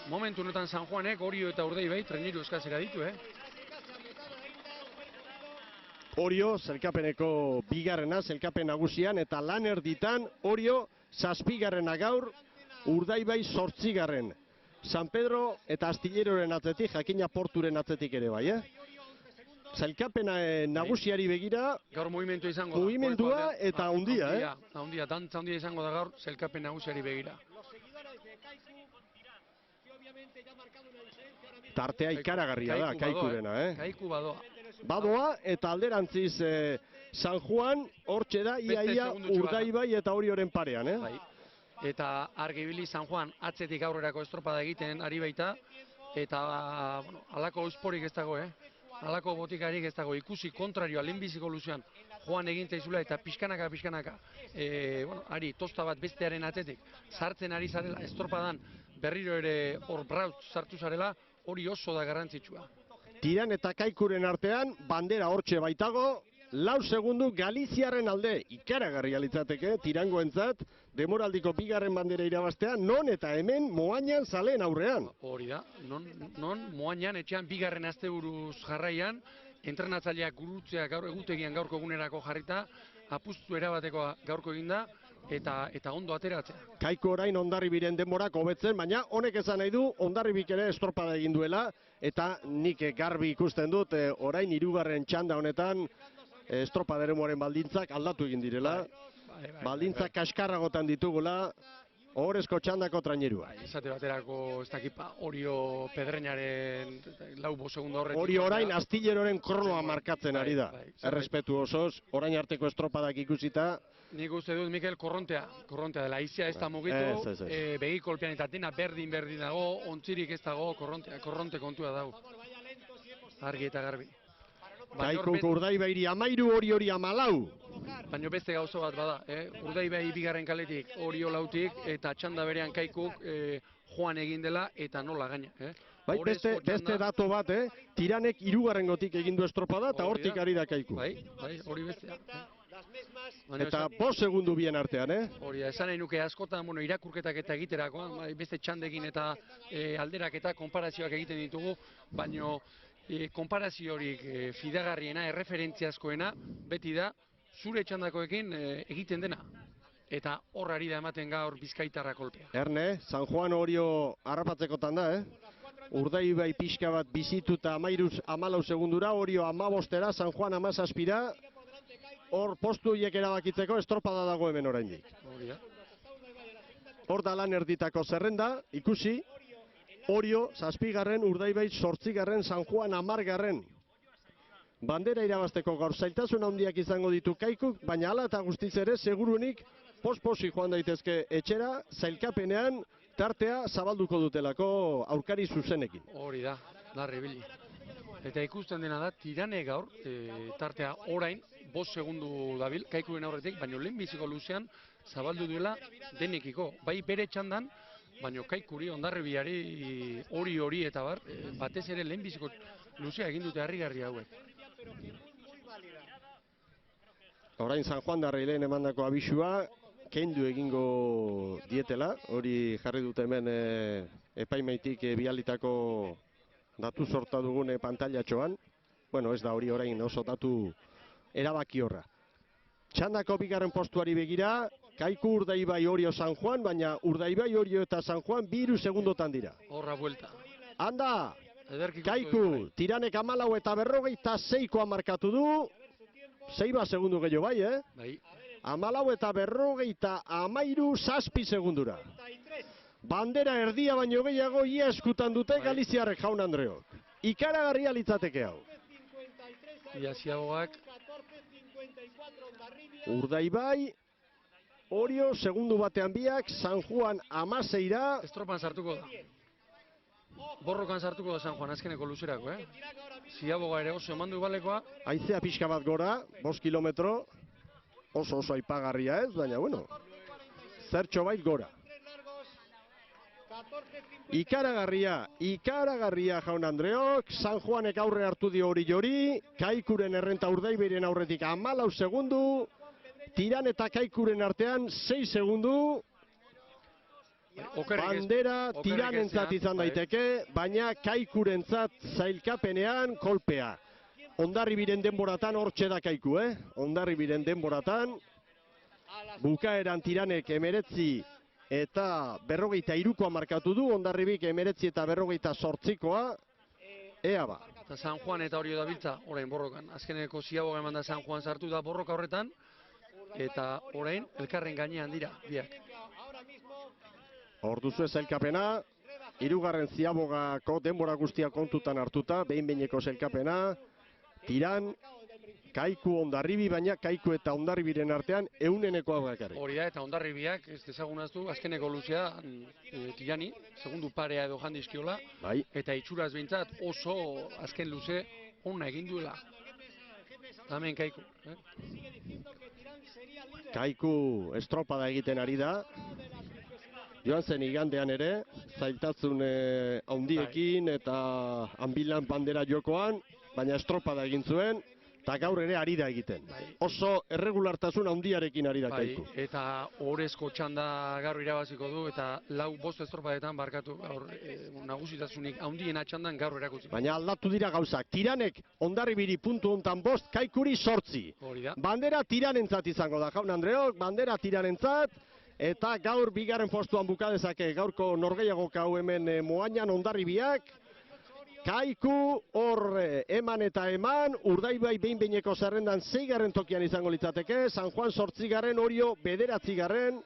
Momentu honetan San Juanek Orio eta Urdaibei treniru eskazera ditu, Orio, zelkapeneko bigarrena, zelkapen nagusian, eta lan erditan, Orio, 7garrena gaur, Urdaibai 8garren. San Pedro eta Astilleroren atzetik, Jakina Porturen atzetik ere bai, Zelkapena nagusiari begira, gaur mugimendua izango da. Mugimendua eta handia, Handia, dantza handia izango da gaur, zelkapen nagusiari begira. Tartea ikaragarria da, Kaikurena, Kaiku badoa. Badoa eta alderantziz San Juan, hortxe da, iaia Urdaibai eta Orioren parean, Bai. Eta argibili San Juan atzetik aurrerako estropada egiten ari baita, eta halako eusporik ez dago, halako botikarik ez dago, ikusi kontrarioa lehenbiziko luzean Juan egin zaizula eta pixkanaka, ari tosta bat bestearen atzetik sartzen ari zarela estropadan berriro ere hor brauz sartu zarela, hori oso da garrantzitsua. Tiran eta Kaikuren artean, bandera hortxe baitago, 4 segundu Galiziarren alde, ikaragarria litzateke, tirangoentzat, demoraldiko 2. bandera irabaztea, non eta hemen Moañan zaleen aurrean. Hori da, non Moañan etxean 2. asteburuz jarraian, entrenatzaileak gurutzea gaur egutegian gaurko egunerako jarrita, apustu erabateko gaurko eginda, eta ondo ateratzea. Kaiku orain Hondarribiren denborak hobetzen, baina honek esan nahi du Hondarribik ere estropada egin duela, eta nik garbi ikusten dut orain 3. txanda honetan estropaderemoaren baldintzak aldatu egin direla. Baldintzak kaskarragotan ditugula, ohorezko txandako trainerua. Esate baterako, ez dakipa, Orio Pedreñaren 4 segundo horretik. Orio orain Astilleroren kronoa markatzen ari da. Errespetu osoz, orain arteko estropadak ikusita. Nik uste dut, Mikel, korrontea dela, aizia ez da mugitu, begi kolpean eta dena berdin dago, ontzirik ez dago, korronte kontua dago. Argi eta garbi. Kaikuk Urdaibairi 13, Orio 14. Baina beste gauzo bat bada, Urdaibai 2. kaletik, Orio 4tik, eta txanda berean Kaikuk Juan egin dela, eta nola gaina. Bai, beste dato bat, Tiranek 3. egin du estropada, eta hortik ari da Kaiku. Bai, hori bestea. Eta 5 segundu bien artean, Hori, esan nahi nuke askotan, irakurketak eta egiterakoan, beste txandekin eta alderak eta konparazioak egiten ditugu, baino konparaziorik fidagarriena, erreferentziazkoena, beti da, zure txandakoekin egiten dena. Eta horrari da ematen gaur Bizkaitarra kolpea. Erne, San Juan Orio harrapatzekotan da, Urdaibai pixka bat bizituta 14 segundura, Orio 15era, San Juan 17ra, hor postu horiek erabakitzeko estropada dago hemen oraindik. Hor da lan erditako zerrenda, ikusi, Orio 7garren, Urdaibai 8garren, San Juan 10garren. Bandera irabazteko gaur zailtasun handiak izango ditu Kaikuk, baina hala eta guztiz ere segurunik posposi joan daitezke etxera, zailkapenean tartea zabalduko dutelako aurkari zuzenekin. Hori da, larri bili. Eta ikusten dena da, Tirane gaur, tartea orain, 5 segundu dabil, Kaikuren aurretik, baina lehenbiziko luzean zabaldu duela denekiko. Bai bere txandan, baina Kaikuri, Hondarribiari, hori eta bar, batez ere lehenbiziko luzea egin dute harrigarri hauek. Orain San Juan darrei lehen emandako abisua, kendu egingo dietela, hori jarri dute hemen epaimaitik bialitako datu sorta dugun pantailatxoan. bueno, ez da hori orain oso datu erabaki horra. Txandako bigarren postuari begira, Kaiku Urdaibai Orio San Juan, baina Urdaibai Orio eta San Juan 2 segundotan dira. Horra buelta. Handa, Ederki Kaiku, tiranek 14 eta 46koa markatu du, 6 segundu gehiago bai, Bai. 14 eta 53 7 segundura. Bandera erdia baino gehiago ia eskutan dute Galiziarrek, Jaun Andreok. Ikaragarria litzateke hau. Ia ziagoak. Urdaibai, Orio segundu batean biak, San Juan 16ra. Estropan sartuko da. Borrokan sartuko da San Juan azkeneko luzerako, Ziaboga ere oso eman du balekoa. Haizea pixka bat gora, 5 kilometro. Oso aipagarria ez, baina bueno. Zertxo bait gora. Ikaragarria Jaun Andreok, San Juanek aurre hartu dio Oriori, Kaikuren errenta Urdaibairen aurretik 14 segundu, Tiran eta Kaikuren artean 6 segundu, bandera Tiranentzat izan daiteke, baina Kaikurentzat zailkapenean kolpea. Hondarribiren denboratan hortxe da Kaiku, Hondarribiren denboratan, bukaeran Tiranek 19 eta 43koa markatu du, Hondarribik 19 eta 48koa, ea ba. Eta San Juan eta Orio dabiltza, orain borrokan. Azkeneko ziaboga eman da San Juan sartu da borroka horretan, eta orain elkarren gainean dira, biak. Hor duzu zailkapena, 3. ziabogako denbora guztia kontutan hartuta, behin-behineko zailkapena, Tiran, Kaiku Hondarribi, baina Kaiku eta Hondarribiren artean 100-nekoa bakarrik. Hori da, eta Hondarribiak, ez dezagunaztu, azkeneko luzea Tirani, segundu parea edo jandizkiola, bai. Eta itxuraz behintzat oso azken luze ona egin duela. Hemen Kaiku. Kaiku estropada egiten ari da. Joan zen igandean ere, zailtasun handiekin eta hanbilan bandera jokoan, baina estropada egin zuen, eta gaur ere ari da egiten. Oso erregulartasun handiarekin ari da Kaiku. Eta orezko txanda gaur irabaziko du, eta 4-5 estropadetan barkatu gaur nagusitasunik handiena txandan gaur erakutsi. Baina aldatu dira gauzak. Tiranek Hondarribiri puntu hontan 5, Kaikuri 8. Hori da. Bandera Tiranentzat izango da, Jaun Andreok, bandera Tiranentzat, eta gaur bigarren postuan bukadezake gaurko norgehiagoka hau hemen Moañan Hondarribiak. Kaiku hor eman eta eman, Urdaibai behin-behineko zerrendan 6. tokian izango litzateke, San Juan 8, Orio 9,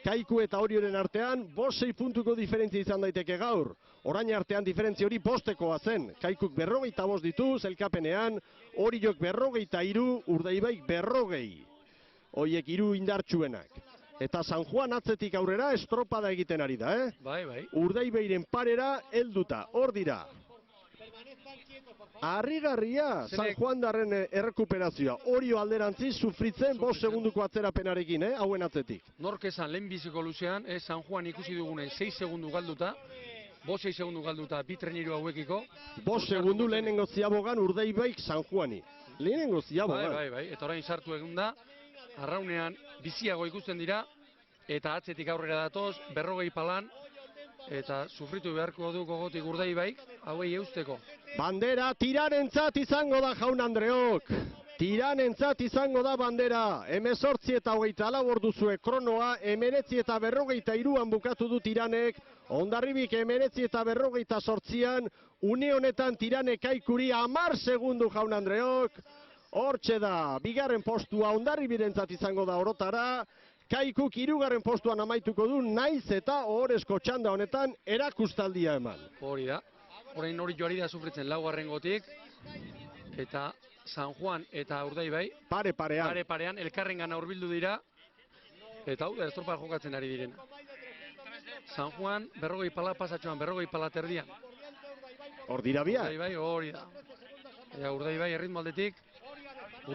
Kaiku eta Orioren artean 5-6 puntuko diferentzia izan daiteke gaur. Orain artean diferentzia hori 5-ekoa zen, Kaikuk 45 ditu, zelkapenean, Oriok 43, Urdaibaik 40. Hoiek 3 indartsuenak. Eta San Juan atzetik aurrera estropada egiten ari da, Bai. Urdaibairen parera helduta, hor dira. Harrigarria San Juan darren errekuperazioa. Orio alderantziz sufritzen 5 segunduko atzerapenarekin, hauen atzetik. Nork esan lehenbiziko luzean, San Juan ikusi dugunen 6 segundu galduta, 5-6 segundu galduta bi treniru hauekiko. 5 segundu lehenengo ziabogan Urdaibaik San Juani. Lehenengo ziabogan. Bai. Eta orain sartu egun da, arraunean biziago ikusten dira, eta atzetik aurrera datoz, 40 palan, eta sufritu beharko du gogotik Urdaibaik, hauei eusteko. Bandera Tiranentzat izango da, Jaun Andreok. Tiranentzat izango da bandera. 18 eta 24 orduzue kronoa, 19 eta 43an bukatu du Tiranek, Hondarribik 19 eta 48an, une honetan Tiranek Kaikuri 10 segundu, Jaun Andreok. Hortxe da, bigarren postua Hondarribirentzat izango da orotara, Kaikuk 3. postuan amaituko du, naiz eta ohorezko txanda honetan erakustaldia eman. Hori da, orain hori joari da sufritzen 4. eta San Juan eta Urdaibai pare-parean elkarrengana hurbildu dira, eta hau da estropa jokatzen ari direna. San Juan 40 pala pasatxoan, 40 pala terdian. Hor dira biak. Urdaibai hori da. Urdaibai erritmo aldetik.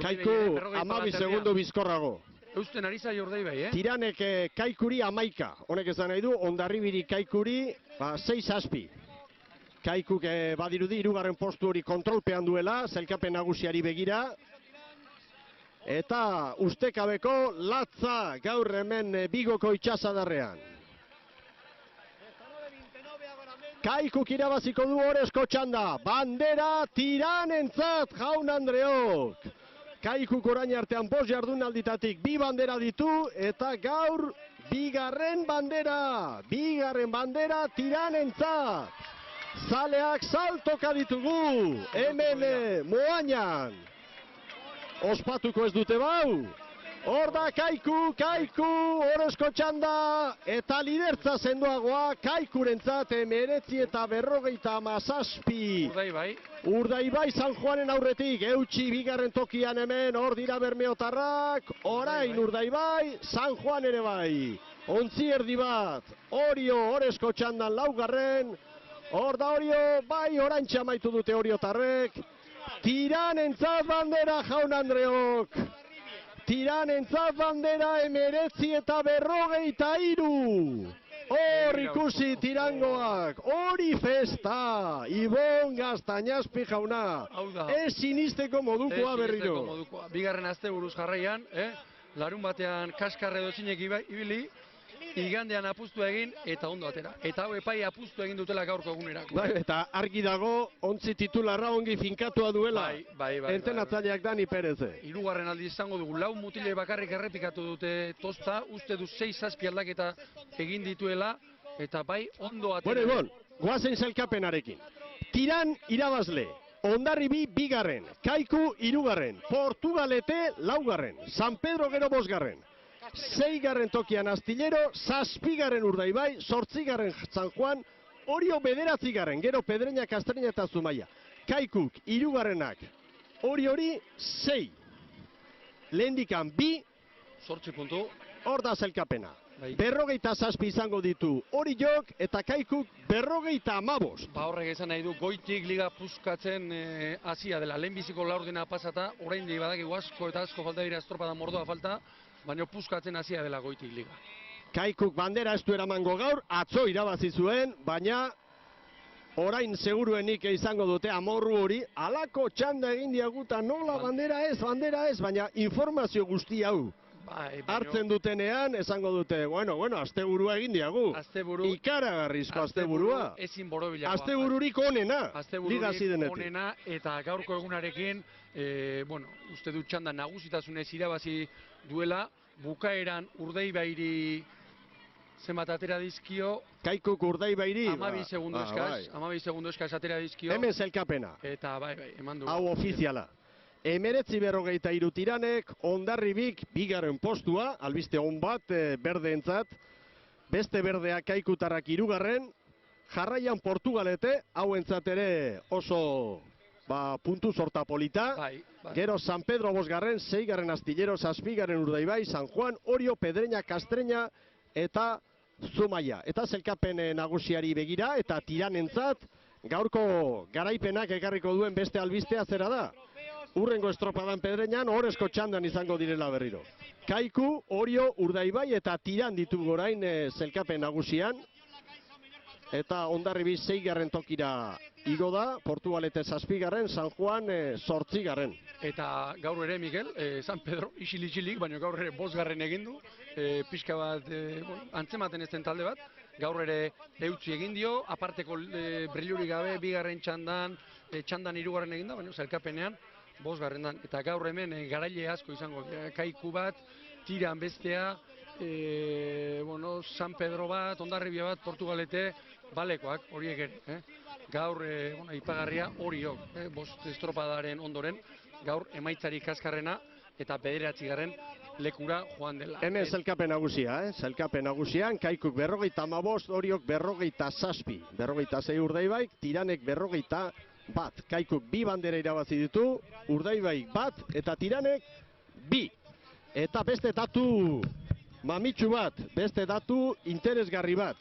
Kaiku 12 segundu bizkorrago. Eusten ari zai Urdaibai, Tiranek Kaikuri 11. Honek esan nahi du, Hondarribiri Kaikuri 6-6. Kaikuk badirudi 3. postu hori kontrolpean duela, zelkapen nagusiari begira. Eta ustekabeko latza gaur hemen Bigoko itxasadarrean. Kaikuk irabaziko du Orezko txanda. Bandera Tiranentzat, jaun Andreok. Kaikuk orain artean 5 jardunalditatik 2 bandera ditu eta gaur bigarren bandera Tiranentzat. Zaleak saltoka ditugu, hemen Moañan. Ospatuko ez dute bau. Hor da Kaiku, Orezko txanda, eta lidertza sendoagoa Kaikurentzat 1957. Urdaibai San Juanen aurretik, eutxi bigarren tokian hemen, hor dira bermeotarrak, orain Urdaibai, San Juan ere bai. Ontzi erdi bat, Orio Orezko txandan laugarren, hor da Orio, bai orain txamaitu dute Oriotarrek. Tiranentzat bandera, jaun Andreok. Tiranentzat bandera 1953. Hor ikusi Tirangoak, hori festa, Ibon Gaztañazpi jauna. Ez sinisteko modukoa berriro. Bigarren asteburuz jarraian, larun batean kaskarre dozinek ibili, igandean apustua egin eta ondo atera. Eta hau epai apustu egin dutela gaurko egunerako. Bai, eta argi dago, ontzi titularra ongi finkatua duela. Bai. Entenatzaileak Dani Pereze. Hirugarren aldi izango dugu, 4 mutile bakarrik errepikatu dute Tosta, uste du 6-7 aldaketa egin dituela, eta bai ondo atera. Bueno, goazen sailkapenarekin. Tiran irabazle, Hondarribi bigarren, Kaiku hirugarren, Portugalete laugarren, San Pedro gero 5garren. 6garren tokian Astillero, 7garren Urdaibai, 8garren San Juan, Orio 9garren, gero Pedreña, Kastreña eta Zumaia. Kaikuk, 3garrenak, hori 6. Lehendikan 2, 8 puntu. hor da zelkapena. 57 izango ditu Oriok eta Kaikuk 55. Ba horrek esan nahi du, goitik liga puskatzen hasia dela. Lehenbiziko laurdena pasata, orain di badakigu asko eta asko falta dira estropada mordoa falta, baina puskatzen hasia dela goitik liga. Kaikuk bandera ez du eramango gaur, atzo irabazi zuen, baina orain seguruenik izango dute amorru hori, alako txanda egin diaguta nola bandera ez, baina informazio guzti hau. Hartzen dutenean, esango dute, bueno, asteburua egin diagu. Ikaragarrizko asteburua. Ezin borobilakoa. Astebururik onena, liga zidenetik. Onena, eta gaurko egunarekin, uste dut txanda nagusitasunez irabazi duela, bukaeran Urdaibairi zenbat atera dizkio. Kaikuk Urdaibairi. 12 segundo eskaz atera dizkio. Hemen zelkapena. Eta bai, eman du. Hau ofiziala. 1953 Tiranek, Hondarribik bigarren postua, albiste on bat berdeentzat, beste berdea Kaikutarrak 3garren, jarraian Portugalete, hauentzat ere oso puntu sorta polita, gero San Pedro 5garren, 6garren Astillero, 7garren Urdaibai, San Juan, Orio, Pedreña, Kastreña eta Zumaia. Eta zelkapen nagusiari begira eta Tiranentzat gaurko garaipenak ekarriko duen beste albistea zera da. Urrengo estropadan Pedreñan, Orezko txandan izango direla berriro. Kaiku, Orio, Urdaibai eta Tiran ditugu orain zelkapen nagusian. Eta Hondarribi 6garren tokira igo da, Portugalete 7garren, San Juan 8garren. Eta gaur ere, Mikel, San Pedro isilik, baina gaur ere 5garren egin du. Pixka bat antzematen ez den talde bat. Gaur ere eutzi egin dio, aparteko brillurik gabe, 2garren txandan 3garren egin da, baina zelkapenean 5garren. Eta gaur hemen garaile asko izango, Kaiku bat, Tiran bestea, San Pedro bat, Hondarribia bat, Portugalete, balekoak horiek ere. Gaur ipagarria Oriok, 5 estropadaren ondoren, gaur emaitzarik kaskarrena eta 9garren lekura joan dela. Hemen zelkapen nagusia, zelkapen nagusian, Kaikuk 55, Oriok 57, 56 Urdaibaik, Tiranek 51. Kaikuk 2 bandera irabazi ditu, Urdaibaik 1 eta Tiranek 2. Eta beste datu mamitsu bat, beste datu interesgarri bat.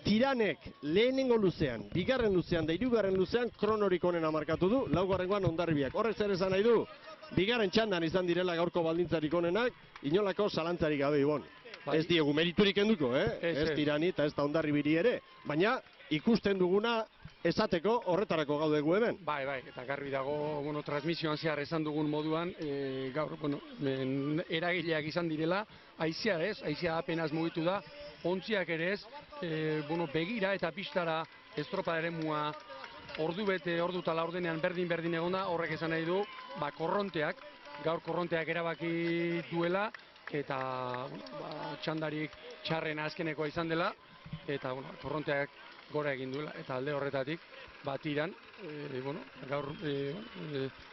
Tiranek lehenengo luzean, 2garren luzean da 3garren luzean kronorik onena markatu du, 4garrengoan Hondarribiak. Horrek zer esan nahi du, 2garren txandan izan direla gaurko baldintzarik onenak, inolako zalantzarik gabe Ibon. Ez diegu meriturik enduko, ez Tirani eta ez da Hondarribiri ere, baina ikusten duguna esateko horretarako gaudegu hemen. Bai, eta garbi dago, transmisioan zehar esan dugun moduan, gaur, eragileak izan direla, haizea apenas mugitu da, ontziak ere ez, begira eta pistara estropa eremua ordu bete, ordu eta laurdenean berdin egonda, horrek esan nahi du, korronteak, gaur korronteak erabaki duela, eta txandarik txarrena azkenekoa izan dela, eta korronteak gora egin duela, eta alde horretatik, tiran, gaur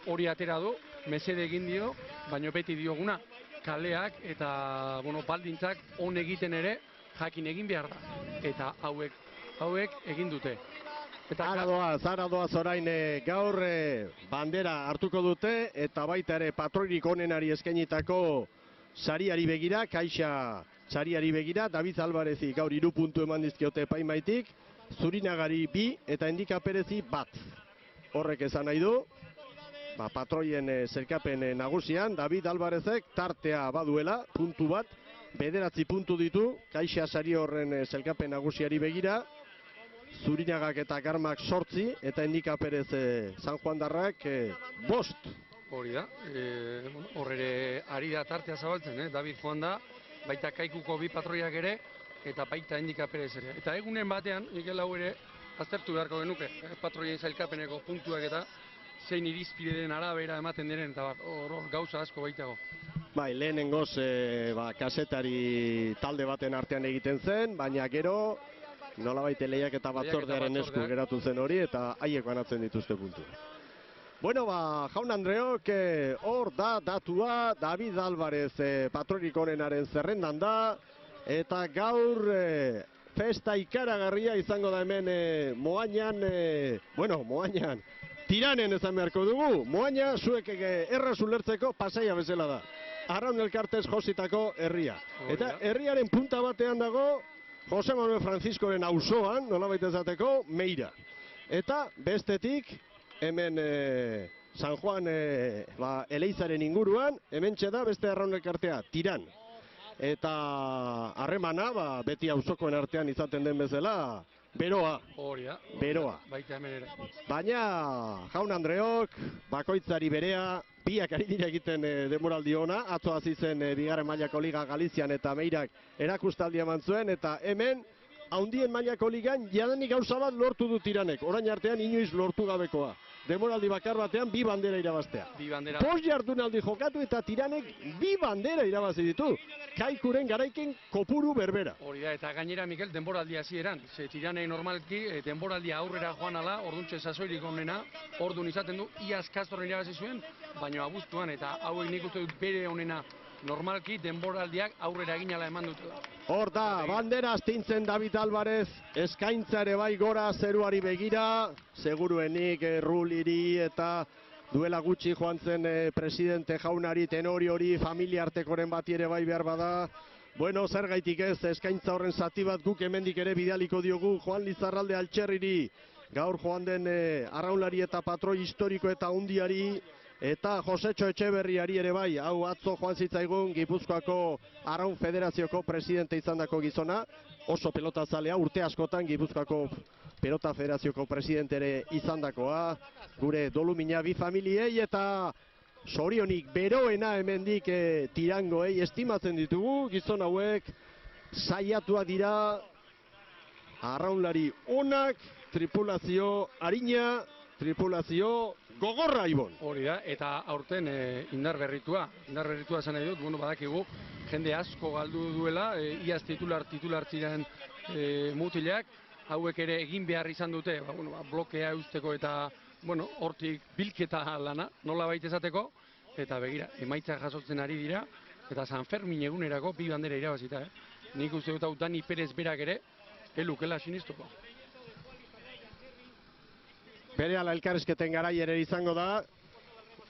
hori atera du, mesede egin dio, baino beti dioguna, kaleak eta baldintzak on egiten ere jakin egin behar da, eta hauek egin dute. Zara doaz orain gaur bandera hartuko dute, eta baita ere patroirik onenari eskainitako sariari begira, Kaixa sariari begira, David Alvarezi gaur 3 puntu eman dizkiote epaimaitik, Zurinagari 2 eta Endika Perezi 1. Horrek esan nahi du, patroien zelkapen nagusian, David Alvarezek tartea baduela, puntu bat, 9 puntu ditu, Kaixa sari horren zelkapen nagusiari begira, Zurinagak eta Garmak 8, eta Endika Perez San Juan Darrak 5. Hori da, horre ari da tartea zabaltzen, David joan da, baita Kaikuko 2 patroiak ere, eta baita Endika Perez ere. Eta egunen batean, Mikel hau ere, aztertu beharko genuke, patroien zailkapeneko puntuak eta zein irizpideen arabera ematen diren, eta hor gauza asko baitago. Lehenengoz kasetari talde baten artean egiten zen, baina gero nolabait lehiak eta batzordearen esku geratu zen hori, eta haiek banatzen dituzte puntu. Bueno, jaun Andreok, hor da datua, David Alvarez patroirik onenaren zerrendan da, eta gaur festa ikaragarria izango da hemen Moañan, Moañan, Tiranen esan beharko dugu, Moaña zuek erraz ulertzeko Pasaia bezala da. Arraun Elkartez jositako herria. Eta herriaren punta batean dago, Jose Manuel Franciscoren auzoan, nolabait esateko, Meira. Eta bestetik, hemen San Juan Eleizaren inguruan, hemen da beste Arraun Elkartea, Tiran. Eta harremana, beti auzokoen artean izaten den bezala, beroa. Beroa. Baita hemen ere. Baina, jaun Andreok, bakoitzari berea, biak ari dira egiten denboraldi ona, atzo hasi zen bigarren mailako liga Galizian eta Meirak erakustaldia eman zuen, eta hemen, handien mailako ligan, jadanik gauza bat lortu du Tiranek, orain artean inoiz lortu gabekoa. Demoraldi bakar batean 2 bandera irabaztea. 5 jardunaldi jokatu eta Tiranek 2 bandera irabazi ditu. Kaikuren garaiken kopuru berbera. Hori da, eta gainera, Mikel, denboraldia hasieran. Tiranei normalki denboraldia aurrera joan ala, orduntxe sasoirik onena, ordun izaten du, iaz Kastorren irabazi zuen, baina abuztuan, eta hauek nik uste dut bere onena normalki denboraldiak aurrera egin ala eman dutela. Hor da, bandera astintzen David Alvarez, eskaintza ere bai gora zeruari begira, seguruenik Ruliri eta duela gutxi joan zen presidente jaunari, tenori hori, familia artekoren bati ere bai behar bada. Bueno, zer gaitik ez, eskaintza horren zati bat guk hemendik ere bidaliko diogu Juan Lizarralde Altxerriri, gaur joan den arraunlari eta patroi historiko eta hundiari, eta Josetxo Etxeberriari ere bai, hau atzo joan zitzaigun Gipuzkoako Arraun Federazioko presidente izandako gizona, oso pelotazalea, urte askotan Gipuzkoako Pelota Federazioko presidente ere izandakoa, gure dolumina bi familiei, eta sorionik beroena hemendik Tirangoei estimatzen ditugu, gizon hauek saiatuak dira, arraunlari onak, tripulazio harina, tripulazio gogorra ibon. Hori da, eta aurten indar berritua esan nahi dut, badakigu, jende asko galdu duela, iaz titular ziren mutilak, hauek ere egin behar izan dute, blokea eusteko eta, hortik bilketa lana, nola baita esateko, eta begira, emaitza jasotzen ari dira, eta San Fermin egunerako 2 bandera irabazita, nik uste dut hau Dani Perez berak ere, elukela sinistuko. Berehala elkarrizketen garai ere izango da,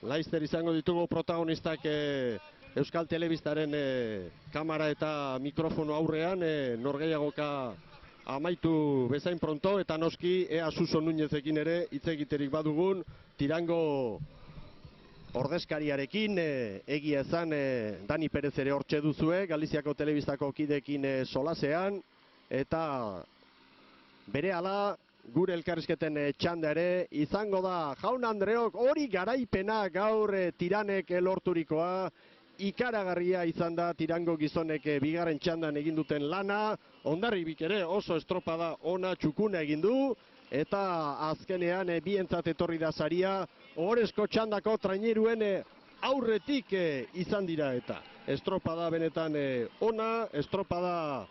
laizter izango ditugu protagonistak Euskal Telebistaren kamera eta mikrofono aurrean, norgehiagoka amaitu bezain pronto, eta noski ea Suso Nuñezekin ere hitz egiterik badugun, Tirango ordezkariarekin, egia esan Dani Perez ere hortxe duzue, Galiziako Telebistako kidekin solasean, eta berehala gure elkarrizketen txanda ere izango da. Jaun Andreok, hori garaipena gaur Tiranek lorturikoa, ikaragarria izan da Tirango gizonek bigarren txandan egin duten lana, Hondarribik ere oso estropada ona txukuna egin du, eta azkenean bientzat etorri da saria, ohorezko txandako traineruen aurretik izan dira eta. Estropada benetan ona, estropada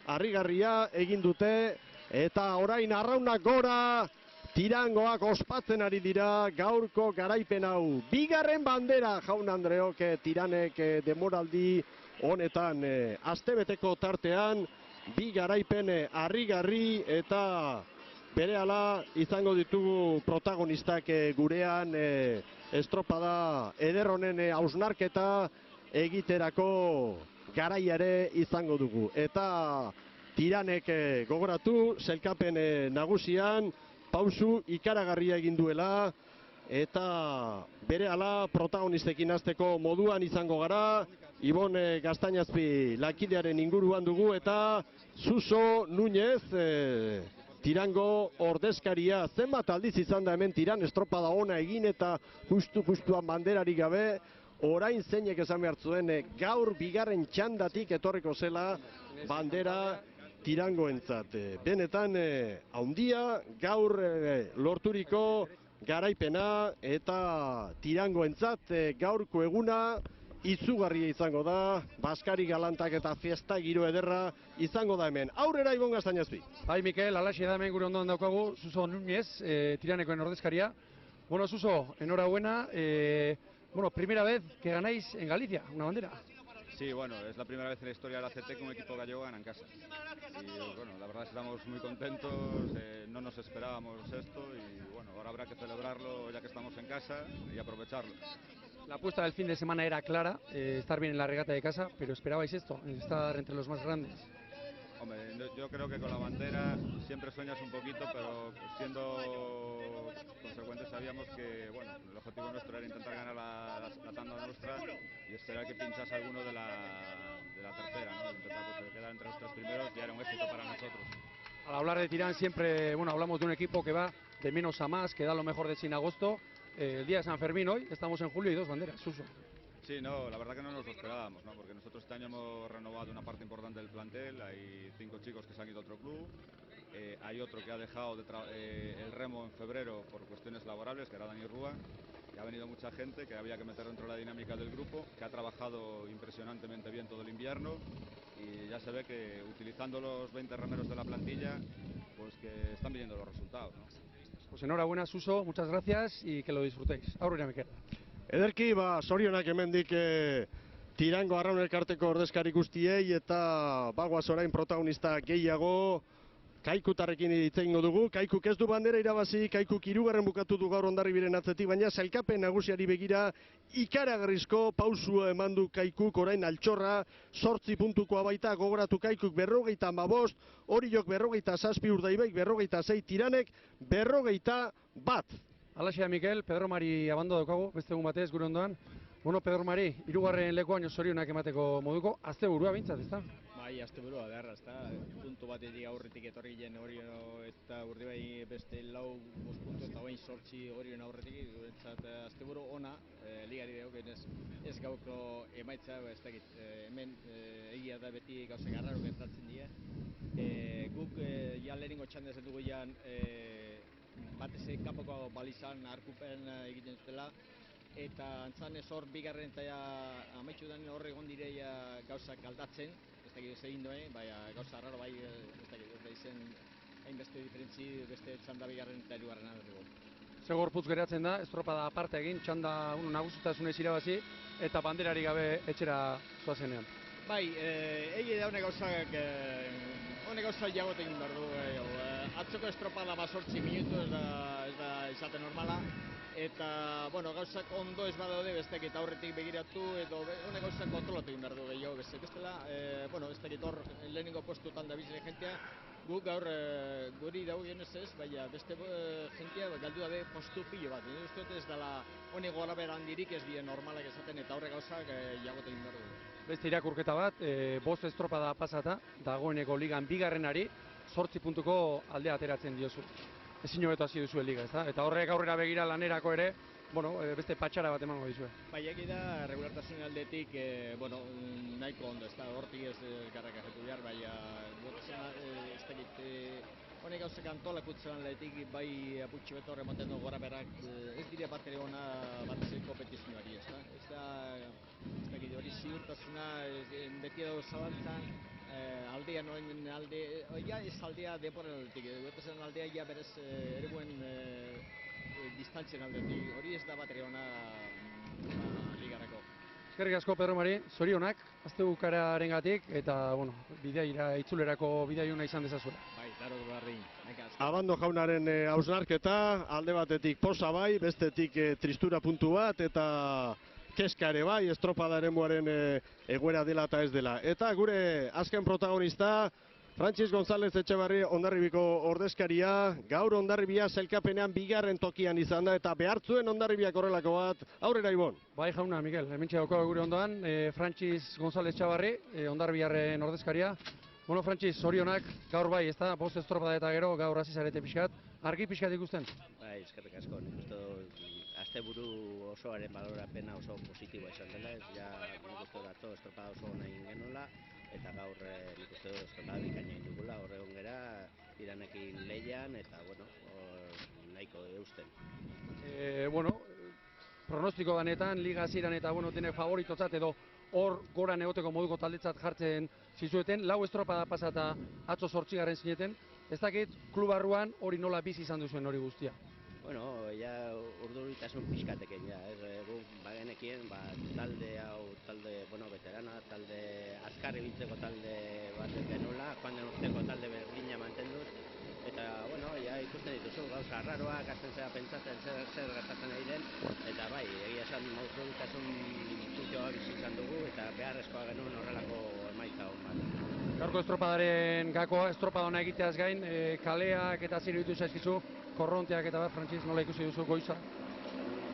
harrigarria egin dute, eta orain arraunak gora, Tirangoak ospatzen ari dira gaurko garaipen hau. Bigarren bandera, jaun Andreok, Tiranek demoraldi honetan astebeteko tartean, bi garaipen harrigarri eta berehala izango ditugu protagonistak gurean estropada eder honen hausnarketa egiterako garaia ere izango dugu. Eta Tiranek gogoratu, sailkapen nagusian, pausu ikaragarria egin duela, eta berehala protagonistekin hasteko moduan izango gara. Ibon Gaztañazpi lankidearen inguruan dugu, eta Suso Núñez, Tirango ordezkaria. Zenbat aldiz izan da hemen Tiran estropada ona egin eta justuan banderarik gabe, orain zeinek esan behar zuen gaur bigarren txandatik etorriko zela bandera Tirangoentzat. Benetan haundia gaur lorturiko garaipena, eta Tirangoentzat gaurko eguna izugarria izango da, Baskari galantak eta fiesta giro ederra izango da hemen. Aurrera Ibon Gaztañazpi. Bai, Mikel, alaxe da hemen gure ondoan daukagu, Suso Núñez, Tiranekoen ordezkaria. Bueno, Suso, enhorabuena. Bueno, primera vez que ganáis en Galicia una bandera. Sí, bueno, es la primera vez en la historia de la CT que un equipo gallego gana en casa. Y bueno, la verdad estamos muy contentos, no nos esperábamos esto y bueno, ahora habrá que celebrarlo ya que estamos en casa y aprovecharlo. La apuesta del fin de semana era clara, estar bien en la regata de casa, pero ¿esperabais esto, estar entre los más grandes? Hombre, yo creo que con la bandera siempre sueñas un poquito, pero siendo consecuentes sabíamos que bueno, el objetivo nuestro era intentar ganar la tanda nuestra y esperar que pinchase alguno de la tercera, ¿no? Intentar pues, quedar entre los tres primeros ya era un éxito para nosotros. Al hablar de Tirán siempre bueno, hablamos de un equipo que va de menos a más, que da lo mejor de sí en agosto. El día de San Fermín hoy, estamos en julio y dos banderas, Suso. Sí, no, la verdad que no nos lo esperábamos, ¿no? Porque nosotros este año hemos renovado una parte importante del plantel, hay 5 chicos que se han ido a otro club, hay otro que ha dejado el remo en febrero por cuestiones laborables, que era Dani Rúa, y ha venido mucha gente que había que meter dentro de la dinámica del grupo, que ha trabajado impresionantemente bien todo el invierno, y ya se ve que utilizando los 20 remeros de la plantilla, pues que están viniendo los resultados, ¿no? Pues enhorabuena, Suso, muchas gracias y que lo disfrutéis. Aurrera, Mikel. Ederki, sorionak hemendik Tirango Arraun Elkarteko ordezkari guztiei, eta bagoaz orain protagonista gehiago Kaikutarrekin hitz egingo dugu. Kaikuk ez du bandera irabazi, Kaikuk 3. bukatu du gaur Hondarribiren atzetik, baina sailkapen nagusiari begira ikaragarrizko pausua eman du Kaikuk, orain Altxorra 8 puntukoa baita, gogoratu Kaikuk 55, Oriok 57, Urdaibaik 56, Tiranek 51. Alaxea, Mikel, Pedro Mari abando daukagu, beste egun batez gure ondoan. Bueno, Pedro Mari, 3. lekuan zorionak emateko moduko, asteburua bintzat, ezta? Bai, asteburua beharra, ezta, puntu batetik aurretik etorri gen Orion eta Urdaibai beste 4-5 puntu eta bain 8 Orion aurretik, guretzat asteburu ona, ligari dago, ez gauko emaitza, ez dakit, hemen egia da beti gauza garraro gertatzen dira. Guk ja lehenengo txanda ez dugu jan batez kapoko balizan arkupen egiten zutela, eta antzan ez hor bigarren eta amaitxu den hor egon direia gauzak aldatzen, ez dakit ez egin duen, gauza arraro bai, ez dakit ez da izen hainbeste diferentzi beste txanda bigarren eta hirugarren dugu. Ze gorputz geratzen da, estropada aparte egin, txanda nagusitasunez irabazi, eta banderari gabe etxera zoazenean. Bai, egia da honek gauzak jagote egin behar du. Atzoko estropada 8 minutu ez da izate normala, eta bueno, gauzak ondo ez badaude bestek eta aurretik begiratu, edo honek gauzak kontrolatu egin behar du gehiago bestela, bueno, ez dakit hor lehenengo postutan da bizile jentea, guk gaur guri dagoenez ez, baina beste jentea galdu dabe postu pilo bat, ez dela honek gora berandirik ez die normalak esaten eta horre gauzak jagote egin behar du. Beste irakurketa bat, 5 estropada pasata, dagoeneko ligan bigarrenari, 8 puntuko aldea ateratzen diozu. Ezin hobeto hasi duzu liga, ezta? Eta horrek aurrera begira lanerako ere, beste patxara bat emango dizue. Bai, egia da, regulartasun aldetik, nahiko ondo, ez da, hortik ez garrakajetu behar, baina, ez dakit, honek gauzek antolakutzen aldetik, bai aputxi beto horremoten du gora berak, ez dire bat ere ona bat kompetizioari, ez da? Ez dakit, hori ziurtasuna, beti edo zalantzan, aldea noen alde, ez aldea denboren aldetik, guetezen aldea ja berez erguen distantzien aldetik, hori ez da bat ere ona ligarako. Eskerrik asko, Pedro Mari, zorionak, azte bukararengatik, eta, bidaira, itzulerako bidaiuna izan dezazuela. Bai, daro barri. Abando jaunaren hausnarketa, alde batetik posa bai, bestetik tristura puntu bat, eta keska ere bai, estropadaren moaren egoera dela eta ez dela. Eta gure azken protagonista, Frantxis González Etxebarri Hondarribiko ordezkaria, gaur Hondarribia sailkapenean bigarren tokian izan da, eta behartzuen Hondarribiak horrelako bat, aurrera Ibon. Bai jauna, Mikel, hementxe daukagu gure ondoan, Frantxis González Etxebarri, Hondarribiaren ordezkaria. Frantxis, zorionak, gaur bai, ez da, bost estropada eta gero, gaur hasi zarete pixkat, argi pixkat ikusten? Bai, eskerrik asko, nik uste asteburu osoaren balorapena oso positiboa izan dela, nik uste atzo estropada oso nahi genuela, eta gaur nik uste estropada bikaina indugula, horre ongera, iranekin lehian, eta, nahiko eusten. Pronostiko ganetan, liga hasieran eta, dene favoritotzat edo hor goran egoteko moduko taldetzat jartzen zizueten, lau estropada pasata atzo 8. zineten, ez dakit klubarruan hori nola bizi izan duzuen hori guztia? Urduritasun pixkatekin, guk bagenekien, talde hau, veterana, talde azkar ibiltzeko talde bat genula, joan den urteko talde berdina mantenduz, eta, ikusten dituzu, gauza arraroak, azten zera pentsatzen zer gertatzen ari den, eta bai, egia esan urduritasun funtzioa bizi izan dugu, eta beharrezkoa genuen horrelako emaitza hon bat. Gaurko estropadaren gakoa, estropadona egiteaz gain, kaleak eta zer ditu zaizkizu, korronteak eta bat, Frantxis, nola ikusi duzu goiza?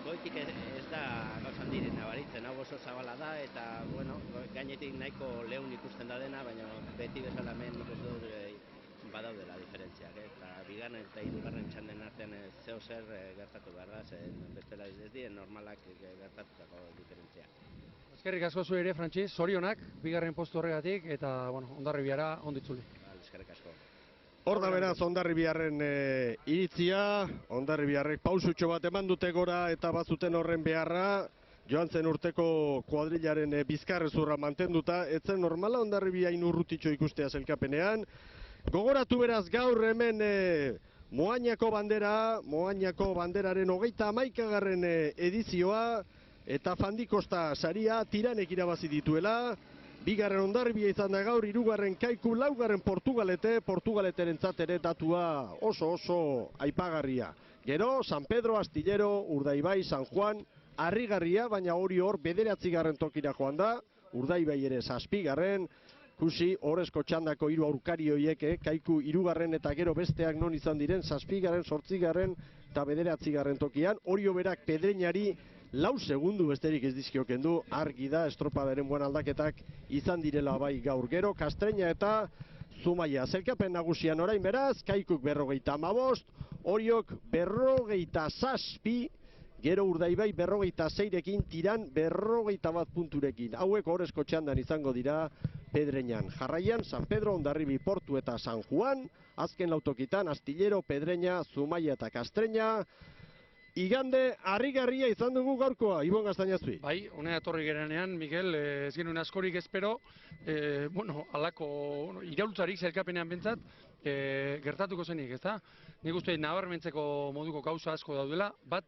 Goitik ez da gauzan diren nabaritzen, hau oso zabala da, eta, gainetik nahiko lehun ikusten da dena, baina beti bezala hemen ikusten dut badaudela diferentziak, eta bigarren eta hirugarren txanden artean zeo zer gertatu behar da, bestela ez diren normalak gertatutako diferentziak. Eskerrik asko zu ere, Frantxis, zorionak, bigarren postu horregatik, eta, Hondarribiara onditzuli. Eskerrik asko. Hor da beraz Hondarribiaren iritzia, Hondarribiarrek pausutxo bat eman dute gora eta bazuten horren beharra, joan zen urteko kuadrilaren bizkarrezurra mantenduta, etzen normala Hondarribia inurrutitxo ikustea zelkapenean. Gogoratu beraz gaur hemen Moañako banderaren 31. edizioa, eta Fandikosta saria Tiranek irabazi dituela, bigarren Hondarribia izan da gaur, hirugarren Kaiku, laugarren Portugaleterentzat ere datua oso aipagarria. Gero, San Pedro, Astillero, Urdaibai, San Juan, harrigarria, baina hori hor 9. tokira joan da, Urdaibai ere 7. Kusi, horrezko txandako 3 aurkari horiek, Kaiku 3. eta gero besteak non izan diren, 7., 8. eta 9. tokian, hori berak Pedreñari 4 segundu besterik ez dizkioken du, argi da estropadaren buen aldaketak izan direla bai gaur. Gero, Kastreña eta Zumaia. Zelkapen nagusian orain beraz, Kaikuk 55, Oriok 57, gero Urdaibai 46rekin, Tiran 41 punturekin. Hauek horrezko txandan izango dira Pedreñan. Jarraian, San Pedro, Hondarribi, Portu eta San Juan, azken lautokitan, Astillero, Pedreña, Zumaia eta Kastreña. Igande, harrigarria izan dugu gaurkoa, Ibon Gaztainazpi. Bai, honea etorri gerenean, Mikel, ez genuen askorik espero, alako iraultzarik zelkapenean bentsat, gertatuko zenik, ezta? Nik uste nabarmentzeko moduko gauza asko daudela, bat,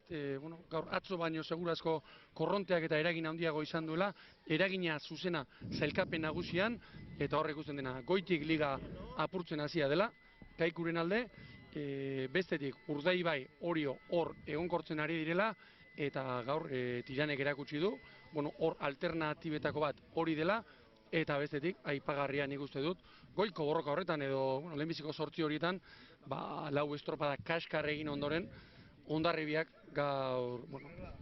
gaur atzo baino segurazko korronteak eta eragin handiago izan duela, eragina zuzena zelkapen nagusian, eta horrek ikusten dena, goitik liga apurtzen hasia dela, Kaikuren alde, bestetik Urdaibai Orio hor egonkortzen ari direla, eta gaur Tiranek erakutsi du, hor alternatibetako bat hori dela, eta bestetik aipagarria nik uste dut, goiko borroka horretan edo lehenbiziko 8 horietan, lau estropada kaskar egin ondoren, Hondarribiak gaur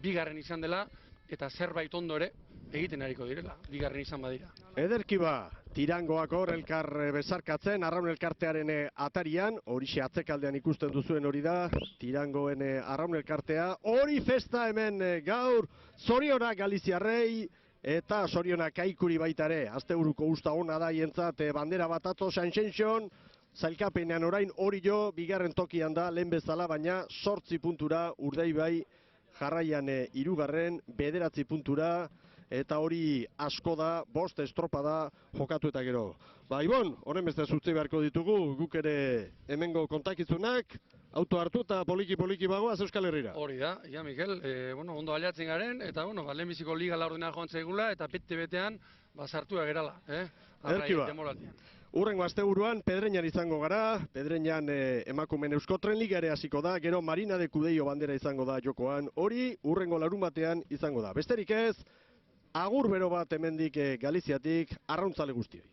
bigarren izan dela, eta zerbait ondo ere egiten ariko direla, bigarren izan badira. Ederki ba, Tirangoak hor elkar besarkatzen, Arraun elkartearen atarian, horixe atzekaldean ikusten duzuen hori da, Tirangoen Arraun elkartea, hori festa hemen gaur, zorionak Galiziarrei, eta zorionak Kaikuri baita ere, asteburuko usta ona da hientzat bandera bat atzo Sanxenxon, zailkapenean orain hori jo, bigarren tokian da, lehen bezala, baina 8 puntura, Urdaibai jarraian 3, 9 puntura, eta hori asko da, 5 estropada jokatu eta gero. Ba, Ibon, honen beste zutzi beharko ditugu, guk ere hemengo kontakizunak, auto hartu eta poliki bagoaz Euskal Herrira. Hori da, ja, Mikel, ondo aliatzen garen, eta, lehenbiziko liga laurdena joan zaigula, eta bete-betean, sartua gerala, Ederki ba. Urrengo asteburuan Pedreñan izango gara, Pedreñan emakumeen Euskotren Liga ere hasiko da, gero Marina de Cudello bandera izango da jokoan, hori urrengo larunbatean izango da. Besterik ez, agur bero bat hemendik Galiziatik, arrauntzale guztioi.